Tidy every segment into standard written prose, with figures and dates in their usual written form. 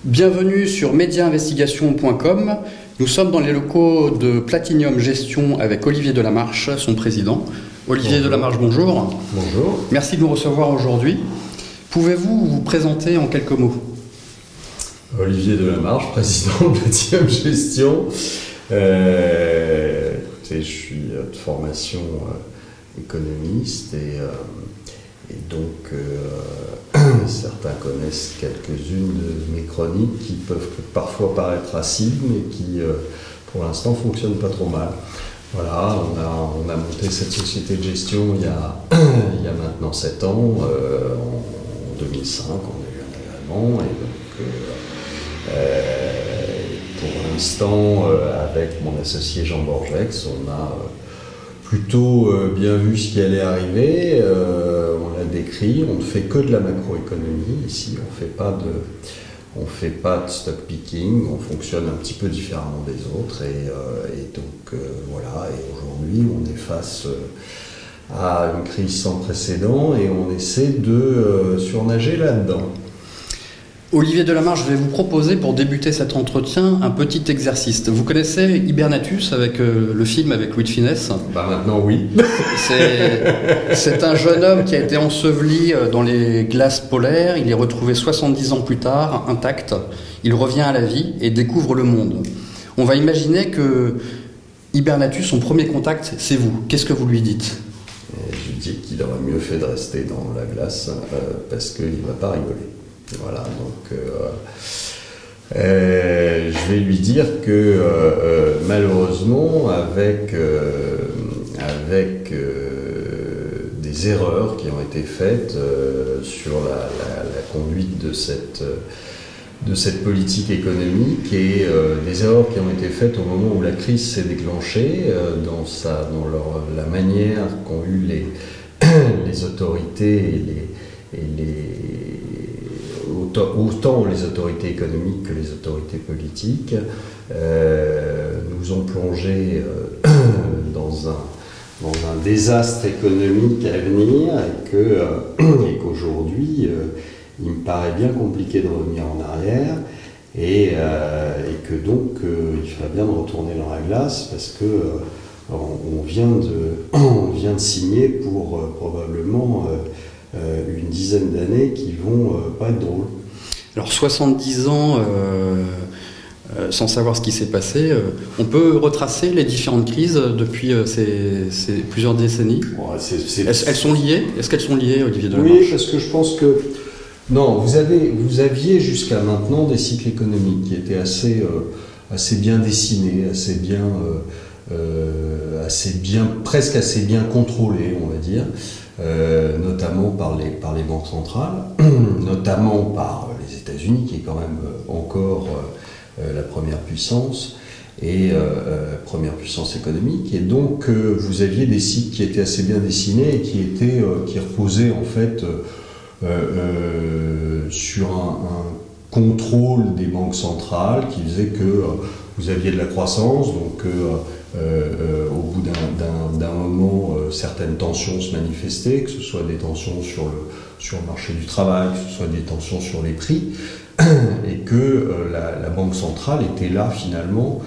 Bienvenue sur mediainvestigation.com. Nous sommes dans les locaux de Platinum Gestion avec Olivier Delamarche, son président. Olivier Delamarche, bonjour. Bonjour. Merci de nous recevoir aujourd'hui. Pouvez-vous vous présenter en quelques mots? Olivier Delamarche, président de Platinum Gestion. Écoutez, je suis de formation économiste et donc certains connaissent quelques-unes de mes chroniques qui peuvent parfois paraître acides mais qui pour l'instant fonctionnent pas trop mal. Voilà, on a monté cette société de gestion il y a maintenant 7 ans, en 2005 on a eu un agrément et donc pour l'instant avec mon associé Jean Borgex on a plutôt bien vu ce qui allait arriver, on l'a décrit, on ne fait que de la macroéconomie ici, on fait pas de stock picking, on fonctionne un petit peu différemment des autres et donc voilà, et aujourd'hui on est face à une crise sans précédent et on essaie de surnager là-dedans. Olivier Delamarche, je vais vous proposer pour débuter cet entretien un petit exercice. Vous connaissez Hibernatus avec le film avec Louis de Funès? Maintenant oui. C'est un jeune homme qui a été enseveli dans les glaces polaires. Il est retrouvé 70 ans plus tard, intact. Il revient à la vie et découvre le monde. On va imaginer que Hibernatus, son premier contact, c'est vous. Qu'est-ce que vous lui dites? Je lui dis qu'il aurait mieux fait de rester dans la glace parce qu'il ne va pas rigoler. Voilà, donc je vais lui dire que malheureusement, avec des erreurs qui ont été faites sur la conduite de cette politique économique et des erreurs qui ont été faites au moment où la crise s'est déclenchée, dans la manière qu'ont eu les autorités autant les autorités économiques que les autorités politiques nous ont plongé dans un désastre économique à venir et qu'aujourd'hui il me paraît bien compliqué de revenir en arrière et que donc il faudrait bien de retourner dans la glace parce que on vient de signer pour probablement une dizaine d'années qui vont pas être drôles. Alors 70 ans sans savoir ce qui s'est passé, on peut retracer les différentes crises depuis ces plusieurs décennies. Ouais, elles sont liées? Est-ce qu'elles sont liées, Olivier Delamarche? Oui, parce que je pense que non, vous aviez jusqu'à maintenant des cycles économiques qui étaient assez bien dessinés, presque assez bien contrôlés, on va dire. Notamment par les banques centrales, notamment par les États-Unis, qui est quand même encore la première puissance première puissance économique. Et donc, vous aviez des cycles qui étaient assez bien dessinés et qui reposaient en fait sur un contrôle des banques centrales qui faisait que vous aviez de la croissance, donc au bout d'un moment, certaines tensions se manifestaient, que ce soit des tensions sur le marché du travail, que ce soit des tensions sur les prix, et que la Banque centrale était là finalement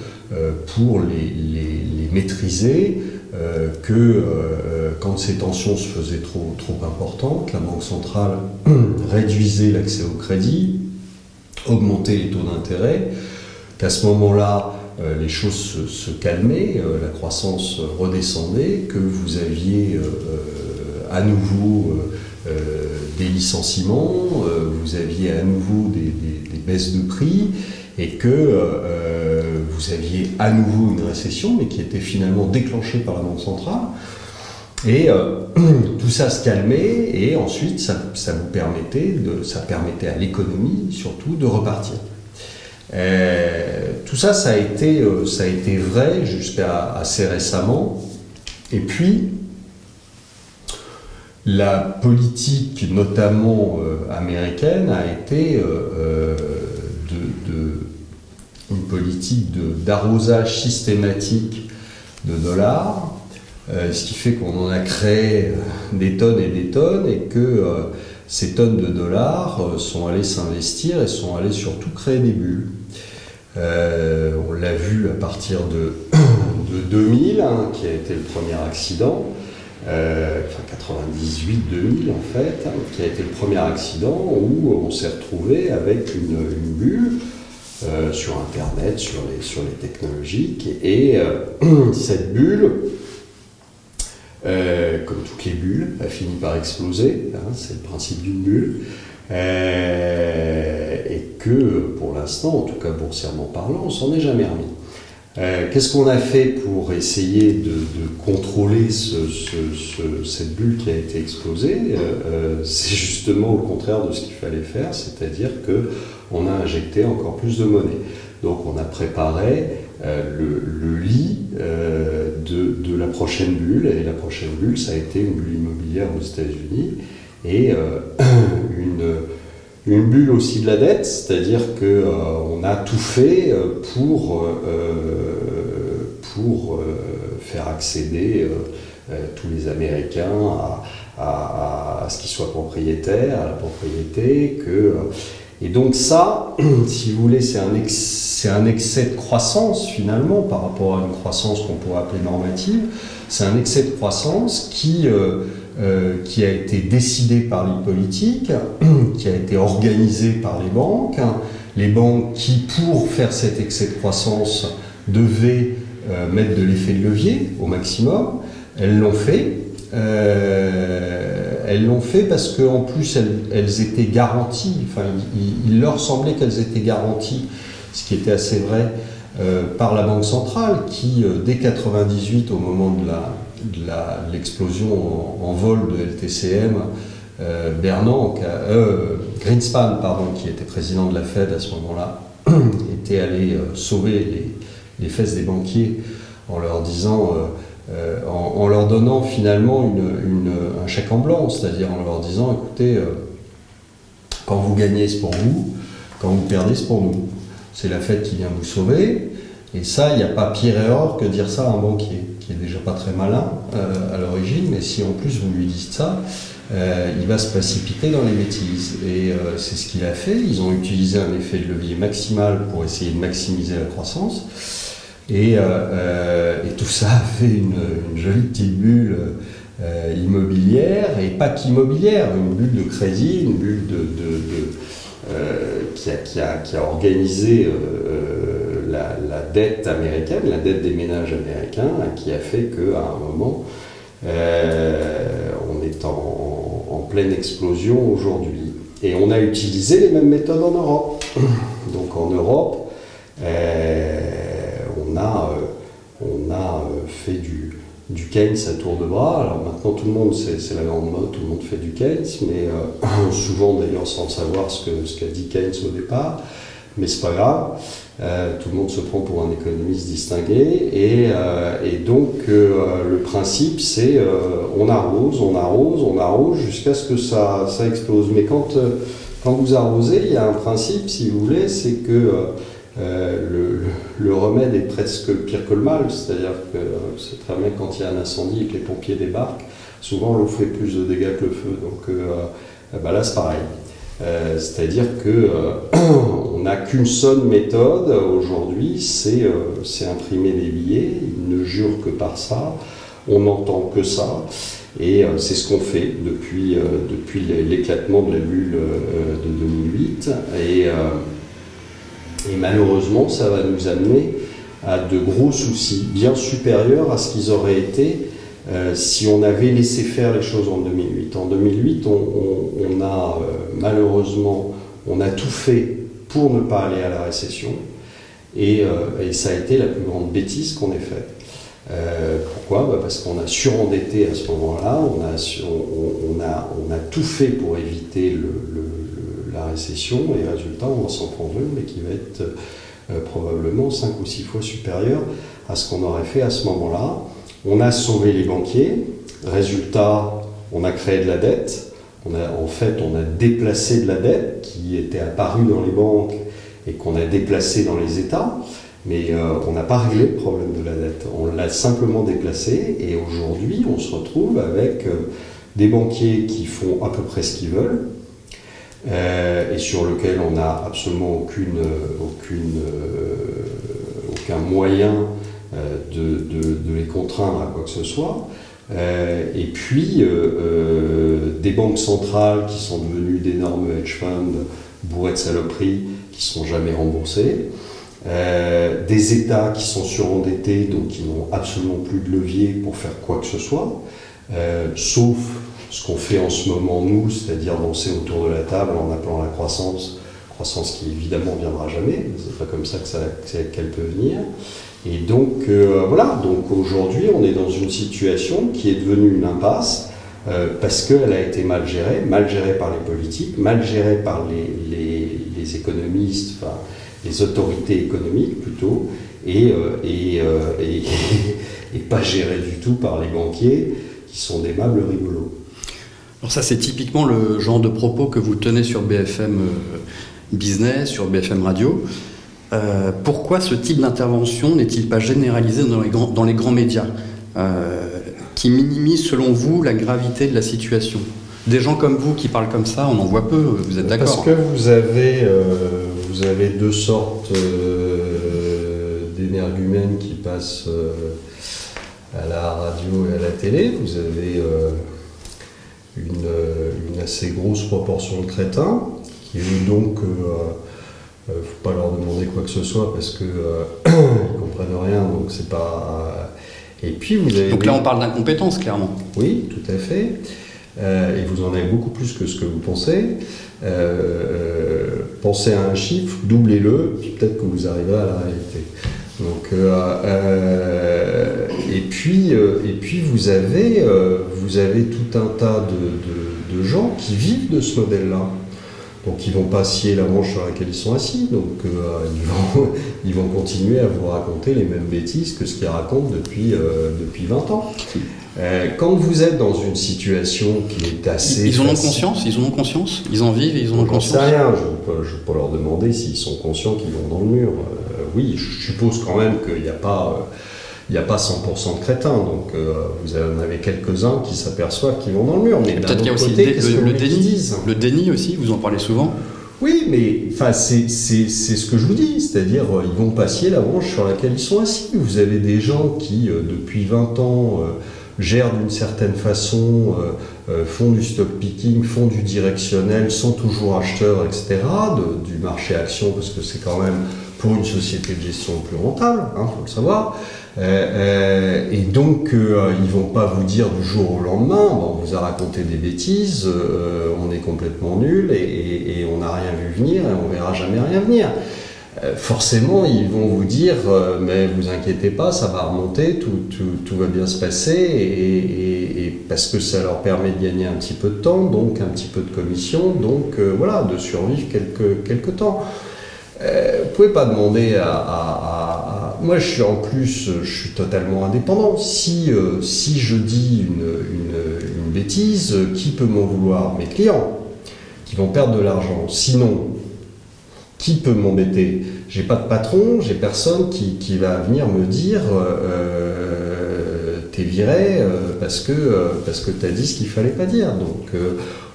pour les maîtriser, quand ces tensions se faisaient trop importantes, la Banque centrale réduisait l'accès au crédit, augmentait les taux d'intérêt, qu'à ce moment-là, les choses se calmaient, la croissance redescendait, que vous aviez à nouveau des licenciements, vous aviez à nouveau des baisses de prix, et que vous aviez à nouveau une récession, mais qui était finalement déclenchée par la Banque centrale. Et tout ça se calmait, et ensuite ça permettait à l'économie surtout de repartir. Tout ça, ça a été vrai jusqu'à assez récemment. Et puis, la politique, notamment américaine, a été une politique d'arrosage systématique de dollars, ce qui fait qu'on en a créé des tonnes et que ces tonnes de dollars sont allées s'investir et sont allées surtout créer des bulles. On l'a vu à partir de 2000, hein, qui a été le premier accident, enfin 98-2000 en fait, hein, qui a été le premier accident où on s'est retrouvé avec une bulle sur Internet, sur les technologies, et cette bulle, comme toutes les bulles, a fini par exploser, hein, c'est le principe d'une bulle, et que pour l'instant, en tout cas boursièrement parlant, on s'en est jamais remis. Qu'est-ce qu'on a fait pour essayer de contrôler cette bulle qui a été explosée? C'est justement le contraire de ce qu'il fallait faire, c'est-à-dire qu'on a injecté encore plus de monnaie. Donc on a préparé le lit de la prochaine bulle, et la prochaine bulle, ça a été une bulle immobilière aux États-Unis, et une bulle aussi de la dette, c'est-à-dire qu'on a tout fait pour faire accéder tous les Américains à ce qu'ils soient propriétaires, à la propriété. Et donc ça, si vous voulez, c'est un excès de croissance finalement par rapport à une croissance qu'on pourrait appeler normative. C'est un excès de croissance qui a été décidé par les politiques, qui a été organisé par les banques qui, pour faire cet excès de croissance, devaient mettre de l'effet de levier au maximum. Elles l'ont fait. Elles l'ont fait parce qu'en plus elles étaient garanties, enfin il leur semblait qu'elles étaient garanties, ce qui était assez vrai, par la Banque centrale qui, dès 1998, au moment de l'explosion en vol de LTCM, Greenspan, qui était président de la Fed à ce moment-là, était allé sauver les fesses des banquiers en leur disant, en leur donnant finalement un chèque en blanc, c'est-à-dire en leur disant, écoutez, quand vous gagnez c'est pour vous, quand vous perdez c'est pour nous. C'est la Fed qui vient vous sauver, et ça, il n'y a pas pire erreur que dire ça à un banquier, qui est déjà pas très malin à l'origine, mais si en plus vous lui dites ça, il va se précipiter dans les bêtises. Et c'est ce qu'il a fait. Ils ont utilisé un effet de levier maximal pour essayer de maximiser la croissance. Et tout ça a fait une jolie petite bulle immobilière, et pas qu'immobilière, une bulle de crédit, une bulle qui a organisé la dette américaine, la dette des ménages américains, qui a fait qu'à un moment, on est en pleine explosion aujourd'hui. Et on a utilisé les mêmes méthodes en Europe. Donc en Europe, on a fait du Keynes à tour de bras. Alors maintenant, tout le monde, c'est la grande mode, tout le monde fait du Keynes, mais souvent d'ailleurs sans savoir ce qu'a dit Keynes au départ. Mais c'est pas grave, tout le monde se prend pour un économiste distingué, et donc le principe c'est on arrose jusqu'à ce que ça explose. Mais quand vous arrosez, il y a un principe, si vous voulez, c'est que le remède est presque pire que le mal, c'est-à-dire que c'est très bien quand il y a un incendie et que les pompiers débarquent, souvent l'eau fait plus de dégâts que le feu, donc là c'est pareil. C'est-à-dire qu'on n'a qu'une seule méthode aujourd'hui, c'est imprimer des billets, ils ne jurent que par ça, on n'entend que ça, et c'est ce qu'on fait depuis l'éclatement de la bulle de 2008, et malheureusement ça va nous amener à de gros soucis, bien supérieurs à ce qu'ils auraient été si on avait laissé faire les choses en 2008. En 2008, on a malheureusement, on a tout fait pour ne pas aller à la récession, et ça a été la plus grande bêtise qu'on ait faite. Pourquoi ? Parce qu'on a surendetté à ce moment-là, on a tout fait pour éviter la récession, et résultat, on va s'en prendre une, mais qui va être probablement 5 ou 6 fois supérieure à ce qu'on aurait fait à ce moment-là. On a sauvé les banquiers, résultat, on a créé de la dette, on a déplacé de la dette qui était apparue dans les banques et qu'on a déplacée dans les États, mais on n'a pas réglé le problème de la dette, on l'a simplement déplacée, et aujourd'hui on se retrouve avec des banquiers qui font à peu près ce qu'ils veulent, et sur lequel on n'a absolument aucun moyen de les contraindre à quoi que ce soit. Et puis des banques centrales qui sont devenues d'énormes hedge funds bourrés de saloperies qui ne seront jamais remboursés. Des États qui sont surendettés, donc qui n'ont absolument plus de levier pour faire quoi que ce soit, sauf ce qu'on fait en ce moment nous, c'est-à-dire danser autour de la table en appelant la croissance qui évidemment ne viendra jamais, c'est pas comme ça qu'elle peut venir. Et donc voilà, donc aujourd'hui on est dans une situation qui est devenue une impasse parce qu'elle a été mal gérée par les politiques, mal gérée par les économistes, enfin les autorités économiques plutôt, et pas gérée du tout par les banquiers qui sont d'aimables rigolos. Alors ça, c'est typiquement le genre de propos que vous tenez sur BFM Business, sur BFM Radio. Pourquoi ce type d'intervention n'est-il pas généralisé dans les grands médias qui minimisent, selon vous, la gravité de la situation? Des gens comme vous qui parlent comme ça, on en voit peu, vous êtes d'accord? Parce que vous avez deux sortes d'énergumènes qui passent à la radio et à la télé. Vous avez une assez grosse proportion de crétins qui donc faut pas leur demander quoi que ce soit parce que ils comprennent rien, donc c'est pas. Et puis vous avez. Donc là, on parle d'incompétence, clairement. Oui, tout à fait. Et vous en avez beaucoup plus que ce que vous pensez. Pensez à un chiffre, doublez-le, puis peut-être que vous arriverez à la réalité. Donc, et puis vous avez tout un tas de gens qui vivent de ce modèle-là. Donc ils vont pas scier la branche sur laquelle ils sont assis, donc ils vont continuer à vous raconter les mêmes bêtises que ce qu'ils racontent depuis 20 ans. Quand vous êtes dans une situation qui est assez... Ils en ont conscience, ils en vivent et ils en ont conscience. J'en sais rien, je ne peux pas leur demander s'ils sont conscients qu'ils vont dans le mur. Oui, je suppose quand même qu'il n'y a pas 100% de crétins, donc vous en avez quelques-uns qui s'aperçoivent qu'ils vont dans le mur. Mais peut-être qu'il y a aussi le déni aussi, vous en parlez souvent. Oui, mais c'est ce que je vous dis, c'est-à-dire ils vont passer la branche sur laquelle ils sont assis. Vous avez des gens qui, depuis 20 ans, gèrent d'une certaine façon, font du stock picking, font du directionnel, sont toujours acheteurs, etc., du marché action, parce que c'est quand même, pour une société de gestion, plus rentable, faut le savoir. Et donc, ils vont pas vous dire du jour au lendemain, on vous a raconté des bêtises, on est complètement nul et on n'a rien vu venir et on verra jamais rien venir. Forcément, ils vont vous dire, mais vous inquiétez pas, ça va remonter, tout va bien se passer, et parce que ça leur permet de gagner un petit peu de temps, donc un petit peu de commission, donc voilà, de survivre quelques temps. Vous pouvez pas demander moi, je suis totalement indépendant. Si je dis une bêtise, qui peut m'en vouloir? Mes clients, qui vont perdre de l'argent. Sinon, qui peut m'embêter? J'ai pas de patron, j'ai personne qui va venir me dire t'es viré parce que t'as dit ce qu'il fallait pas dire. Donc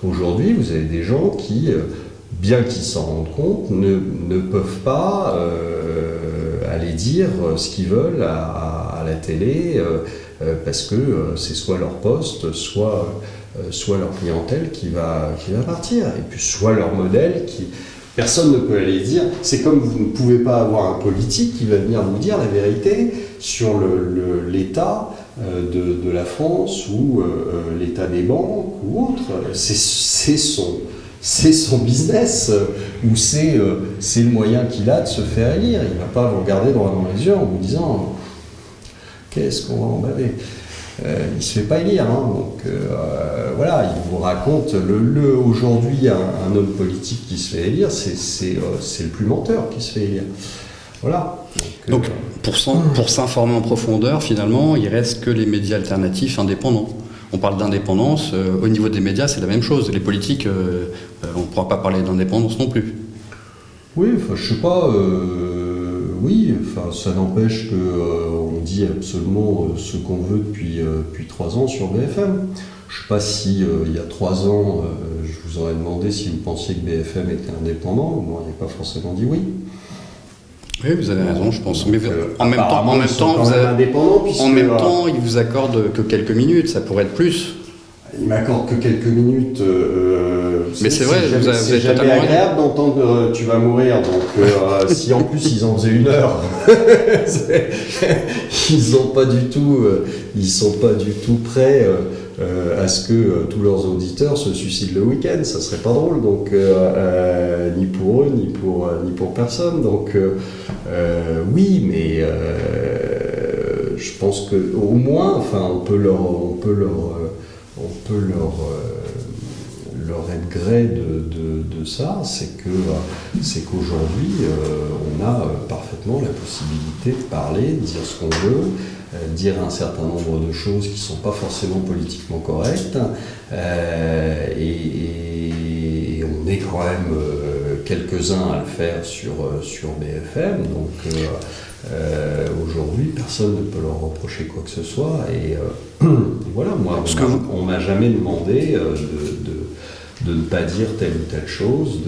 aujourd'hui, vous avez des gens qui, bien qu'ils s'en rendent compte, ne peuvent pas aller dire ce qu'ils veulent à la télé parce que c'est soit leur poste, soit leur clientèle qui va partir, et puis soit leur modèle qui... Personne ne peut aller dire, c'est comme vous ne pouvez pas avoir un politique qui va venir vous dire la vérité sur l'état de la France ou l'état des banques ou autre. C'est son business ou c'est le moyen qu'il a de se faire élire. Il ne va pas vous regarder droit dans les yeux en vous disant qu'est-ce qu'on va en baver. Il ne se fait pas élire, donc voilà, il vous raconte aujourd'hui un homme politique qui se fait élire, c'est le plus menteur qui se fait élire. Voilà. Donc pour s'informer en profondeur, finalement, il reste que les médias alternatifs indépendants. On parle d'indépendance, au niveau des médias, c'est la même chose. Les politiques, on ne pourra pas parler d'indépendance non plus. Oui, je sais pas. Oui, ça n'empêche qu'on dit absolument ce qu'on veut depuis 3 ans sur BFM. Je ne sais pas si il y a 3 ans, je vous aurais demandé si vous pensiez que BFM était indépendant, vous m'auriez pas forcément dit oui. Oui, vous avez raison, je pense. Mais en même temps, il vous accorde que quelques minutes, ça pourrait être plus. Il m'accorde que quelques minutes. Mais c'est vrai, c'est jamais agréable d'entendre tu vas mourir. Donc si en plus ils en faisaient 1 heure, ils sont pas du tout prêts à ce que tous leurs auditeurs se suicident le week-end. Ça serait pas drôle. Donc ni pour eux ni pour personne. Donc oui, mais je pense que au moins, enfin, on peut leur être gré de ça, c'est qu'aujourd'hui, on a parfaitement la possibilité de parler, de dire ce qu'on veut, dire un certain nombre de choses qui ne sont pas forcément politiquement correctes, et on est quand même quelques-uns à le faire sur BFM, donc aujourd'hui, personne ne peut leur reprocher quoi que ce soit, et voilà, moi, on m'a jamais demandé de ne pas dire telle ou telle chose.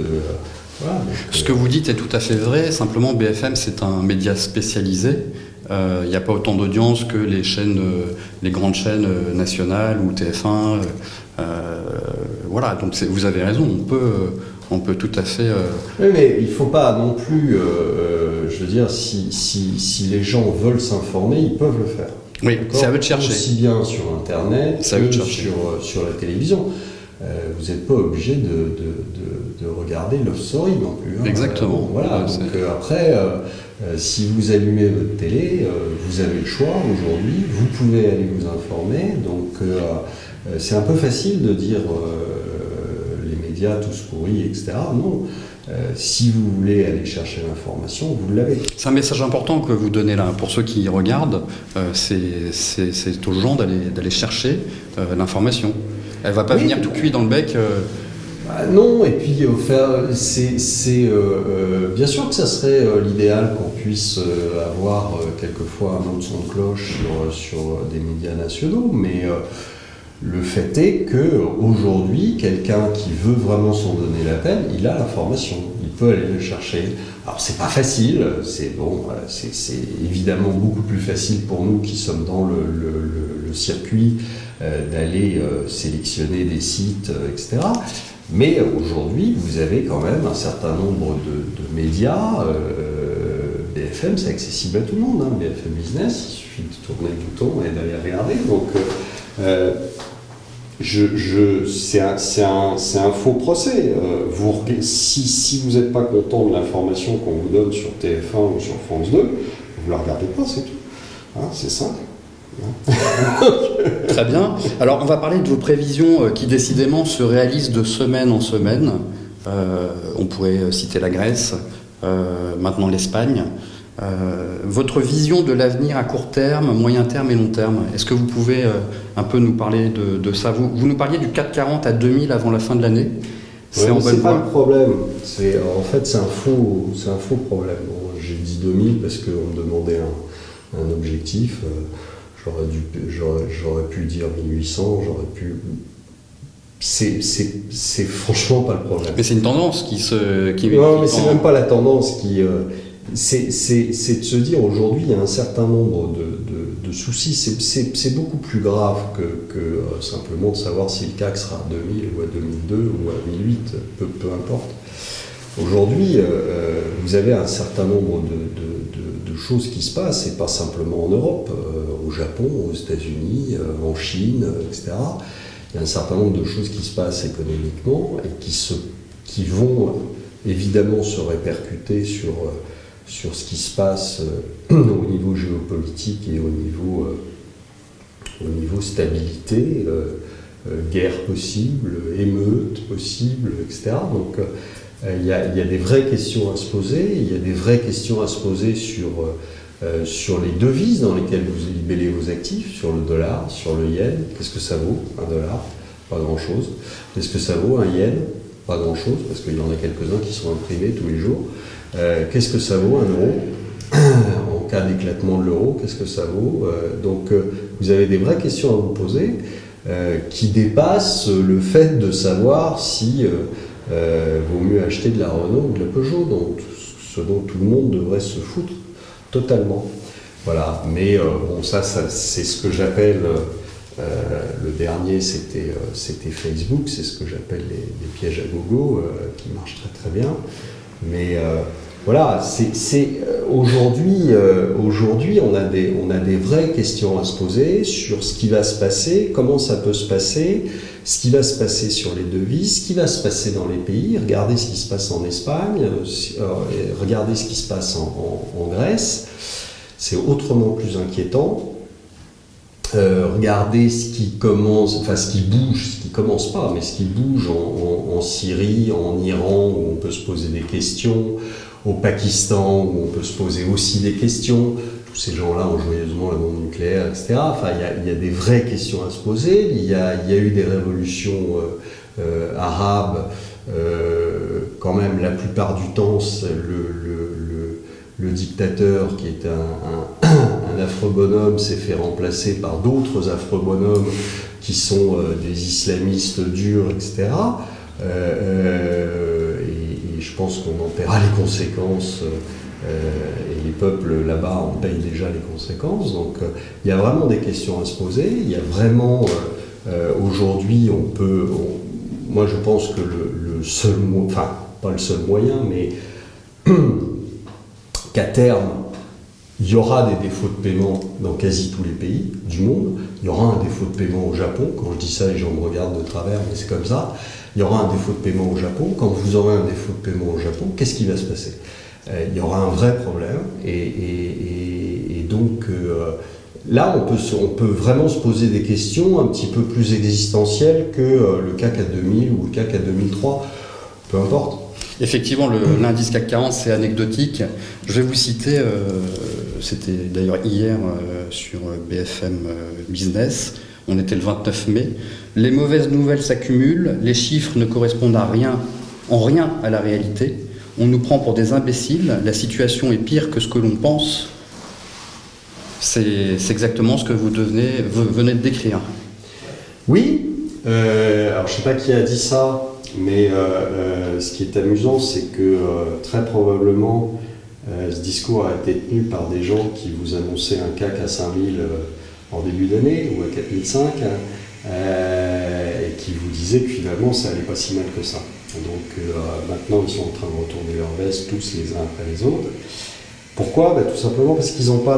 Voilà, ce que vous dites est tout à fait vrai, simplement BFM c'est un média spécialisé. Il n'y a pas autant d'audience que les grandes chaînes nationales ou TF1. Voilà, donc vous avez raison, on peut tout à fait... Oui, mais il ne faut pas non plus... je veux dire, si les gens veulent s'informer, ils peuvent le faire. Oui, c'est à eux de chercher. Aussi bien sur Internet que sur la télévision. Vous n'êtes pas obligé de regarder Love Story non plus. Hein. Exactement. Voilà, donc après, si vous allumez votre télé, vous avez le choix aujourd'hui, vous pouvez aller vous informer. Donc c'est un peu facile de dire les médias tous pourris, etc. Non. Si vous voulez aller chercher l'information, vous l'avez. C'est un message important que vous donnez là. Pour ceux qui regardent, c'est aux gens d'aller chercher l'information. Elle ne va pas venir tout cuit dans le bec. Non, et puis bien sûr que ça serait l'idéal qu'on puisse avoir quelquefois un autre son de cloche sur des médias nationaux, mais le fait est qu'aujourd'hui, quelqu'un qui veut vraiment s'en donner la peine, il a l'information, il peut aller le chercher. Alors c'est pas facile, c'est évidemment beaucoup plus facile pour nous qui sommes dans le circuit d'aller sélectionner des sites, etc. Mais aujourd'hui, vous avez quand même un certain nombre de médias. BFM, c'est accessible à tout le monde, hein. BFM Business, il suffit de tourner le bouton et d'aller regarder. Donc c'est un faux procès. Si vous n'êtes pas content de l'information qu'on vous donne sur TF1 ou sur France 2, vous ne la regardez pas, c'est tout. Hein, c'est simple. Très bien. Alors on va parler de vos prévisions qui décidément se réalisent de semaine en semaine. On pourrait citer la Grèce, maintenant l'Espagne. Votre vision de l'avenir à court terme, moyen terme et long terme, est-ce que vous pouvez un peu nous parler de ça? Vous nous parliez du 440 à 2000 avant la fin de l'année. C'est en bonne voie. C'est pas le problème. En fait, c'est un faux problème. Bon, j'ai dit 2000 parce qu'on me demandait un objectif. J'aurais pu dire 1800, j'aurais pu... C'est franchement pas le problème. Mais c'est une tendance non, mais c'est même pas la tendance qui... c'est de se dire aujourd'hui, il y a un certain nombre de soucis. C'est beaucoup plus grave que simplement de savoir si le CAC sera à 2000 ou à 2002 ou à 1008, peu importe. Aujourd'hui, vous avez un certain nombre de choses qui se passent, et pas simplement en Europe, au Japon, aux États-Unis, en Chine, etc. Il y a un certain nombre de choses qui se passent économiquement et qui vont évidemment se répercuter sur ce qui se passe au niveau géopolitique et au niveau stabilité, guerre possible, émeute possible, etc. Donc il y a des vraies questions à se poser. Il y a des vraies questions à se poser sur les devises dans lesquelles vous libellez vos actifs, sur le dollar, sur le yen. Qu'est-ce que ça vaut, un dollar? Pas grand-chose. Qu'est-ce que ça vaut, un yen? Pas grand-chose, parce qu'il y en a quelques-uns qui sont imprimés tous les jours. Qu'est-ce que ça vaut, un euro? En cas d'éclatement de l'euro, qu'est-ce que ça vaut? Donc vous avez des vraies questions à vous poser. qui dépasse le fait de savoir si vaut mieux acheter de la Renault ou de la Peugeot, donc ce dont tout le monde devrait se foutre totalement. Voilà, mais bon, ça c'est ce que j'appelle, le dernier c'était Facebook, c'est ce que j'appelle les pièges à gogo, qui marchent très très bien. Mais voilà, aujourd'hui on a des vraies questions à se poser sur ce qui va se passer, comment ça peut se passer, ce qui va se passer sur les devises, ce qui va se passer dans les pays. Regardez ce qui se passe en Espagne, regardez ce qui se passe en Grèce. C'est autrement plus inquiétant. Regardez ce qui commence, enfin ce qui bouge, ce qui commence pas, mais ce qui bouge en Syrie, en Iran, où on peut se poser des questions, au Pakistan, où on peut se poser aussi des questions. Tous ces gens-là ont joyeusement la bombe nucléaire, etc. Enfin, il y a des vraies questions à se poser. Il y a eu des révolutions arabes. Quand même, la plupart du temps, le dictateur, qui est un affreux bonhomme, s'est fait remplacer par d'autres affreux bonhommes qui sont des islamistes durs, etc. Et je pense qu'on en paiera les conséquences, et les peuples là-bas en payent déjà les conséquences. Donc il y a vraiment des questions à se poser. Il y a vraiment, aujourd'hui, moi je pense que le seul, enfin pas le seul moyen, mais qu'à terme, il y aura des défauts de paiement dans quasi tous les pays du monde. Il y aura un défaut de paiement au Japon. Quand je dis ça, les gens me regardent de travers, mais c'est comme ça. Il y aura un défaut de paiement au Japon. Quand vous aurez un défaut de paiement au Japon, qu'est-ce qui va se passer? Il y aura un vrai problème. Et donc, là, on peut vraiment se poser des questions un petit peu plus existentielles que le CAC à 2000 ou le CAC à 2003. Peu importe. Effectivement, l'indice CAC 40, c'est anecdotique. Je vais vous citer, c'était d'ailleurs hier sur BFM Business, on était le 29 mai. Les mauvaises nouvelles s'accumulent, les chiffres ne correspondent en rien à la réalité. On nous prend pour des imbéciles, la situation est pire que ce que l'on pense. C'est exactement ce que vous venez de décrire. Oui, alors je ne sais pas qui a dit ça. Mais ce qui est amusant, c'est que très probablement, ce discours a été tenu par des gens qui vous annonçaient un CAC à 5000 en début d'année ou à 4005 et qui vous disaient que finalement ça n'allait pas si mal que ça. Donc maintenant ils sont en train de retourner leur veste tous les uns après les autres. Pourquoi? Tout simplement parce qu'ils n'ont pas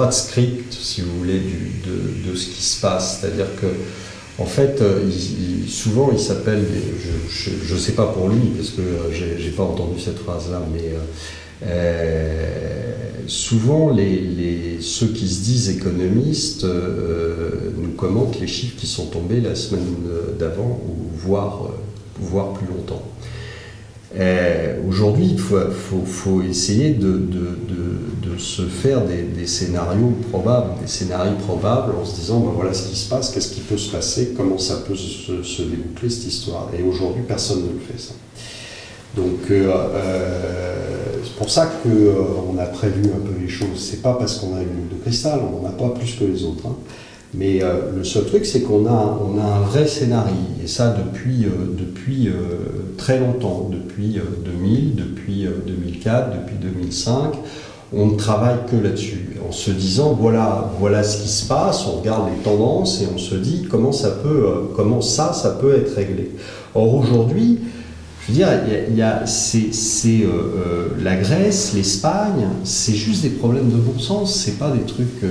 de script, si vous voulez, de ce qui se passe. C'est-à-dire que, en fait, souvent ils s'appellent, je ne sais pas pour lui, parce que j'ai pas entendu cette phrase-là, mais souvent ceux qui se disent économistes nous commentent les chiffres qui sont tombés la semaine d'avant, ou voire plus longtemps. Aujourd'hui, il faut essayer de se faire des scénarios probables, en se disant voilà ce qui se passe, qu'est-ce qui peut se passer, comment ça peut se déboucler cette histoire. Et aujourd'hui, personne ne le fait ça. Donc c'est pour ça qu'on a prévu un peu les choses. C'est pas parce qu'on a une boule de cristal, on n'en a pas plus que les autres. Hein. Mais le seul truc, c'est qu'on a un vrai scénario, et ça depuis très longtemps, depuis 2000, depuis 2004, depuis 2005, on ne travaille que là-dessus, en se disant voilà ce qui se passe, on regarde les tendances et on se dit comment ça peut être réglé. Or aujourd'hui, je veux dire, la Grèce, l'Espagne, c'est juste des problèmes de bon sens, c'est pas des trucs.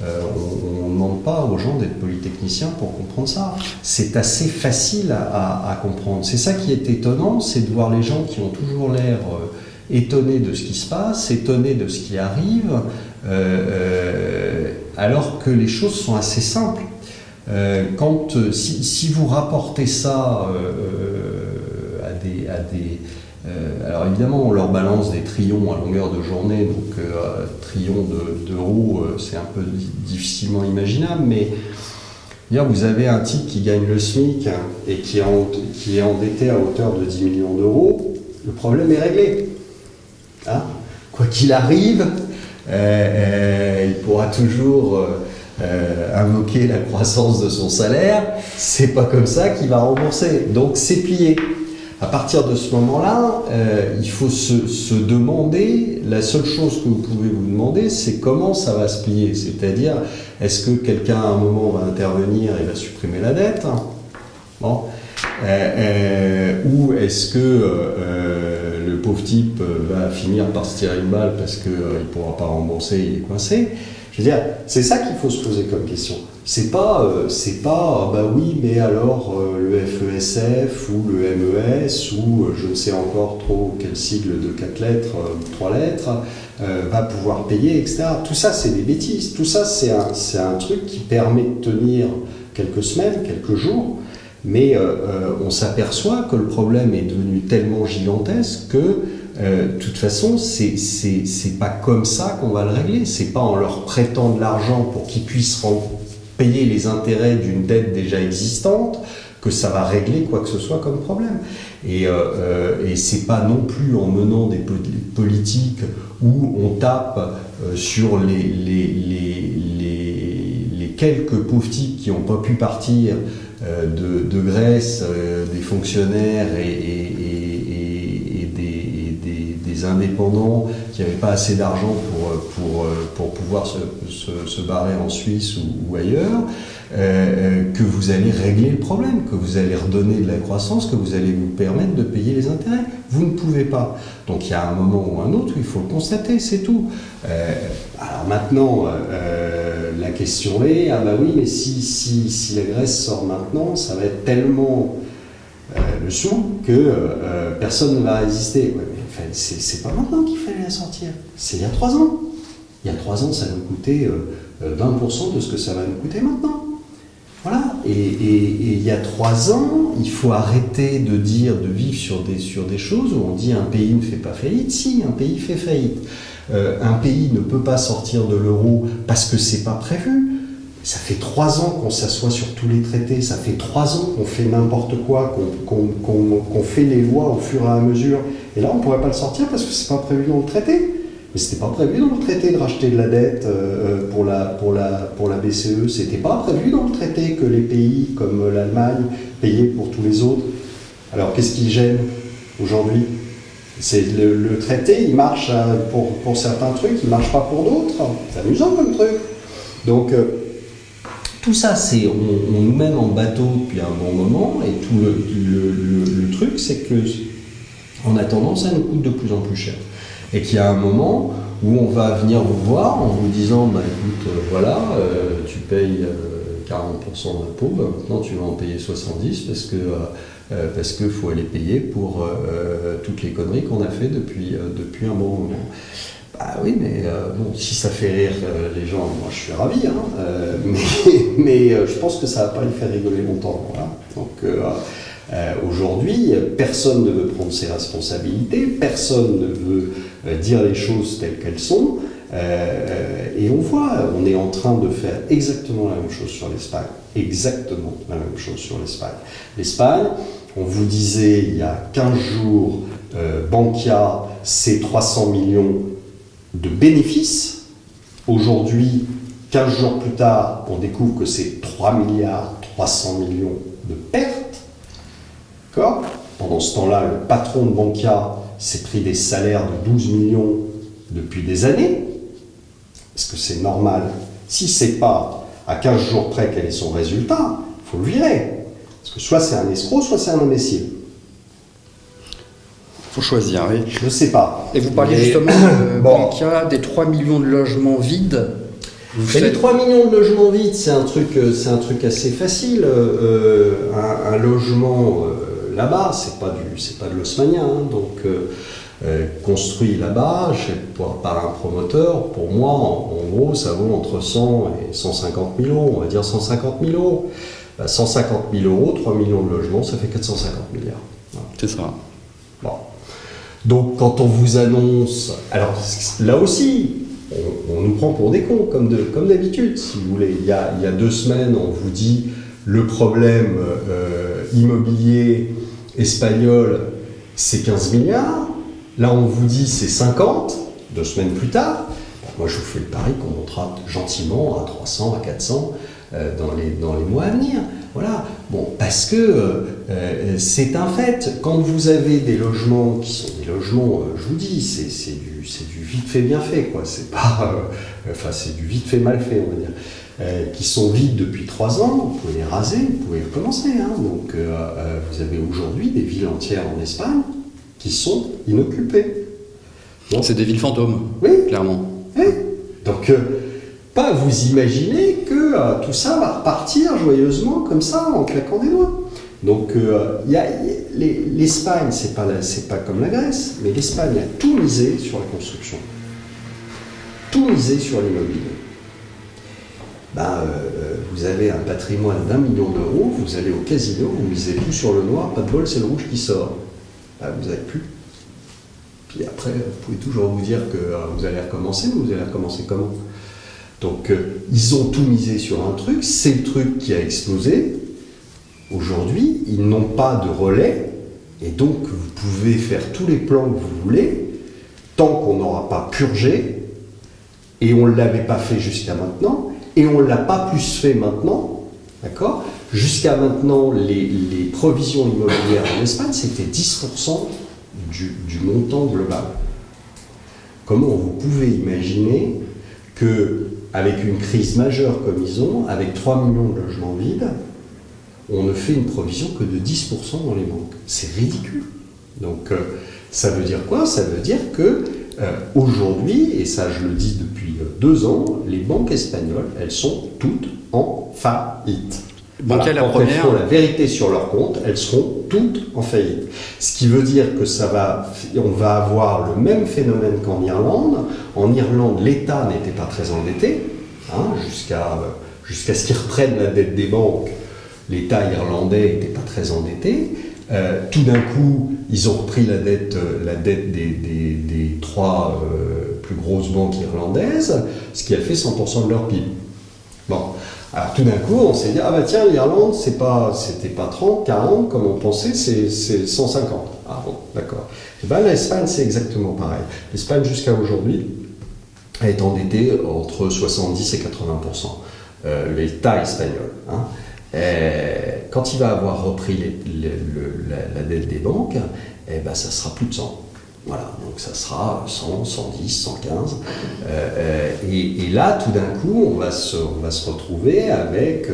On ne demande pas aux gens d'être polytechniciens pour comprendre ça. C'est assez facile à comprendre. C'est ça qui est étonnant, c'est de voir les gens qui ont toujours l'air étonnés de ce qui se passe, étonnés de ce qui arrive, alors que les choses sont assez simples. Si vous rapportez ça à des alors évidemment, on leur balance des trillions à longueur de journée, donc trillions d'euros, c'est un peu difficilement imaginable, mais vous avez un type qui gagne le SMIC et qui est endetté à hauteur de 10 millions d'euros, le problème est réglé. Hein, quoi qu'il arrive, il pourra toujours invoquer la croissance de son salaire, c'est pas comme ça qu'il va rembourser. Donc c'est plié. À partir de ce moment-là, il faut se demander, la seule chose que vous pouvez vous demander, c'est comment ça va se plier. C'est-à-dire, est-ce que quelqu'un à un moment va intervenir et va supprimer la dette, bon, ou est-ce que le pauvre type va finir par se tirer une balle parce qu'il ne pourra pas rembourser, il est coincé. Je veux dire, c'est ça qu'il faut se poser comme question. C'est pas, bah oui, mais alors le FESF ou le MES ou je ne sais encore trop quel sigle de 4 lettres, 3 lettres, va pouvoir payer, etc. Tout ça, c'est des bêtises. Tout ça, c'est un truc qui permet de tenir quelques semaines, quelques jours, mais on s'aperçoit que le problème est devenu tellement gigantesque que de toute façon, c'est pas comme ça qu'on va le régler. C'est pas en leur prêtant de l'argent pour qu'ils puissent payer les intérêts d'une dette déjà existante que ça va régler quoi que ce soit comme problème. Et c'est pas non plus en menant des politiques où on tape sur les quelques pauvres types qui n'ont pas pu partir de Grèce, des fonctionnaires et des indépendants qui n'avaient pas assez d'argent pour pouvoir se barrer en Suisse ou ailleurs, que vous allez régler le problème, que vous allez redonner de la croissance, que vous allez vous permettre de payer les intérêts. Vous ne pouvez pas. Donc il y a un moment ou un autre où il faut le constater, c'est tout. Alors maintenant, la question est, ah bah oui, mais si la Grèce sort maintenant, ça va être tellement le sou que personne ne va résister. Ouais, mais enfin, c'est pas maintenant qu'il fallait la sortir, c'est il y a 3 ans. Il y a 3 ans, ça nous coûtait 20% de ce que ça va nous coûter maintenant. Voilà. Et il y a 3 ans, il faut arrêter de vivre sur des choses où on dit un pays ne fait pas faillite. Si, un pays fait faillite. Un pays ne peut pas sortir de l'euro parce que c'est pas prévu. Ça fait 3 ans qu'on s'assoit sur tous les traités, ça fait 3 ans qu'on fait n'importe quoi, qu'on fait les lois au fur et à mesure. Et là, on ne pourrait pas le sortir parce que c'est pas prévu dans le traité. Mais c'était pas prévu dans le traité de racheter de la dette pour la BCE. C'était pas prévu dans le traité que les pays comme l'Allemagne payaient pour tous les autres. Alors qu'est-ce qui gêne aujourd'hui? C'est le traité, il marche pour certains trucs, il marche pas pour d'autres. C'est amusant comme truc. Donc tout ça, on nous mène en bateau depuis un bon moment, et tout le truc, c'est que en attendant, ça nous coûte de plus en plus cher. Et qu'il y a un moment où on va venir vous voir en vous disant, bah écoute, voilà, tu payes 40% d'impôts, bah, maintenant tu vas en payer 70% parce que faut aller payer pour toutes les conneries qu'on a fait depuis un bon moment. Bah oui, mais bon, si ça fait rire les gens, moi je suis ravi, hein, mais je pense que ça va pas les faire rigoler longtemps. Voilà. Donc aujourd'hui, personne ne veut prendre ses responsabilités, personne ne veut dire les choses telles qu'elles sont, et on voit, on est en train de faire exactement la même chose sur l'Espagne, exactement la même chose sur l'Espagne. L'Espagne, on vous disait il y a 15 jours, Bankia, c'est 300 millions de bénéfices. Aujourd'hui, 15 jours plus tard, on découvre que c'est 3 milliards 300 millions de pertes. D'accord ? Pendant ce temps-là, le patron de Bankia s'est pris des salaires de 12 millions depuis des années. Est-ce que c'est normal? Si c'est pas à 15 jours près quel est son résultat, il faut le virer. Parce que soit c'est un escroc, soit c'est un imbécile. Il faut choisir, oui. Je ne sais pas. Et vous parliez justement de Bankia, des 3 millions de logements vides. Les 3 millions de logements vides, c'est un truc assez facile. Un logement là-bas, c'est pas de l'haussmannien, hein, donc construit là-bas par un promoteur, pour moi, en gros, ça vaut entre 100 et 150 000 euros, on va dire 150 000 euros. 150 000 euros, 3 millions de logements, ça fait 450 milliards. Voilà. C'est ça. Bon. Donc quand on vous annonce... Alors là aussi, on nous prend pour des cons, comme d'habitude, si vous voulez. Il y a 2 semaines, on vous dit le problème immobilier espagnol, c'est 15 milliards. Là, on vous dit c'est 50, 2 semaines plus tard. Moi, je vous fais le pari qu'on montera gentiment à 300, à 400 dans les mois à venir. Voilà. Bon, parce que c'est un fait. Quand vous avez des logements qui sont des logements, je vous dis, c'est du vite fait bien fait, quoi. C'est pas, c'est du vite fait mal fait, on va dire. Qui sont vides depuis 3 ans. Vous pouvez les raser, vous pouvez recommencer. Hein. Donc, vous avez aujourd'hui des villes entières en Espagne qui sont inoccupées. Donc, c'est des villes fantômes, oui, clairement. Oui. Donc, pas vous imaginez que tout ça va repartir joyeusement comme ça en claquant des doigts. Donc, l'Espagne, c'est pas comme la Grèce, mais l'Espagne a tout misé sur la construction, tout misé sur l'immobilier. Vous avez un patrimoine d'1 million d'euros, vous allez au casino, vous misez tout sur le noir, pas de bol, c'est le rouge qui sort. Vous n'avez plus. Puis après, vous pouvez toujours vous dire que vous allez recommencer, mais vous allez recommencer comment? Donc, ils ont tout misé sur un truc, c'est le truc qui a explosé. Aujourd'hui, ils n'ont pas de relais, et donc vous pouvez faire tous les plans que vous voulez, tant qu'on n'aura pas purgé, et on ne l'avait pas fait jusqu'à maintenant, et on ne l'a pas plus fait maintenant, d'accord? Jusqu'à maintenant, les provisions immobilières en Espagne, c'était 10% du montant global. Comment vous pouvez imaginer qu'avec une crise majeure comme ils ont, avec 3 millions de logements vides, on ne fait une provision que de 10% dans les banques? C'est ridicule. Donc, ça veut dire quoi? Ça veut dire que aujourd'hui, et ça je le dis depuis 2 ans, les banques espagnoles, elles sont toutes en faillite. Bankia, la quand première. elles font la vérité sur leur compte, elles seront toutes en faillite. Ce qui veut dire que on va avoir le même phénomène qu'en Irlande. En Irlande, l'État n'était pas très endetté, hein, jusqu'à ce qu'ils reprennent la dette des banques. L'État irlandais n'était pas très endetté. Tout d'un coup, ils ont repris la dette des 3 plus grosses banques irlandaises, ce qui a fait 100% de leur PIB. Bon. Alors tout d'un coup, on s'est dit, ah bah tiens, l'Irlande, c'était pas 30, 40, comme on pensait, c'est 150. Ah bon, d'accord. Et bien l'Espagne, c'est exactement pareil. L'Espagne, jusqu'à aujourd'hui, est endettée entre 70 et 80%. L'État espagnol. Hein. Quand il va avoir repris la dette des banques, ça sera plus de 100. Voilà, donc ça sera 100, 110, 115. Et là, tout d'un coup, on va se retrouver avec,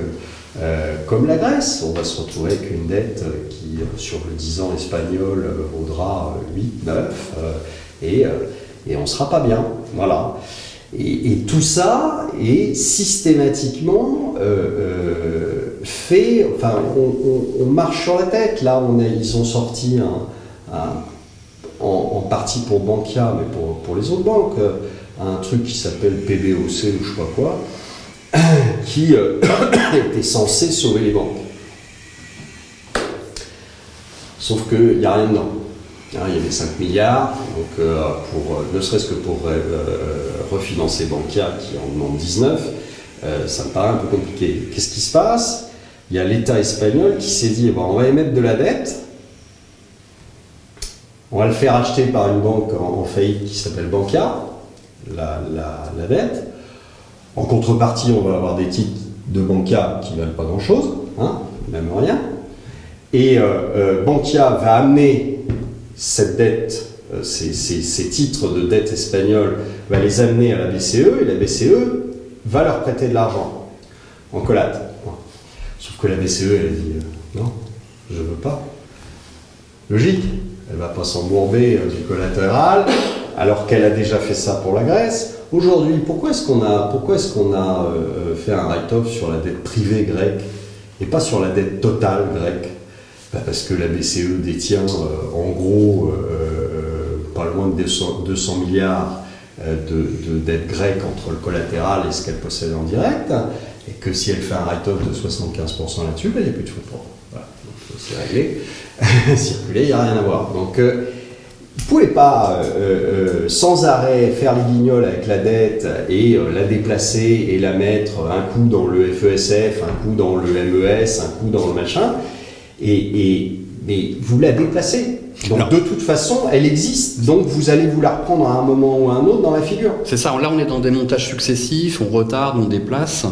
comme la Grèce, on va se retrouver avec une dette qui, sur le 10 ans espagnol, vaudra 8, 9, et on ne sera pas bien. Voilà. Et tout ça est systématiquement fait, enfin, on marche sur la tête. Là, ils ont sorti en partie pour Bankia, mais pour les autres banques, un truc qui s'appelle PBOC ou je ne sais pas quoi, qui était censé sauver les banques. Sauf qu'il n'y a rien dedans. Il y avait 5 milliards, donc ne serait-ce que pour refinancer Bankia qui en demande 19, ça me paraît un peu compliqué. Qu'est-ce qui se passe? Il y a l'État espagnol qui s'est dit, on va émettre de la dette, on va le faire acheter par une banque en faillite qui s'appelle Bankia, la dette. En contrepartie, on va avoir des titres de Bankia qui ne valent pas grand-chose, hein, même rien. Et Bankia va amener cette dette, ces titres de dette espagnole, va les amener à la BCE, et la BCE va leur prêter de l'argent en collate. Sauf que la BCE, elle a dit non, je ne veux pas. Logique. Elle ne va pas s'embourber du collatéral, alors qu'elle a déjà fait ça pour la Grèce. Aujourd'hui, pourquoi est-ce qu'on a fait un write-off sur la dette privée grecque et pas sur la dette totale grecque? Parce que la BCE détient en gros pas loin de 200 milliards de dettes grecques entre le collatéral et ce qu'elle possède en direct, et que si elle fait un write-off de 75% là-dessus, il n'y a plus de fonds propres. Voilà, donc c'est réglé. Circuler, il n'y a rien à voir. Donc, vous ne pouvez pas sans arrêt faire les guignols avec la dette et la déplacer et la mettre un coup dans le FESF, un coup dans le MES, un coup dans le machin, mais vous la déplacez. Donc Alors, de toute façon, elle existe. Donc vous allez vous la reprendre à un moment ou à un autre dans la figure. c'est ça, là on est dans des montages successifs, on retarde, on déplace.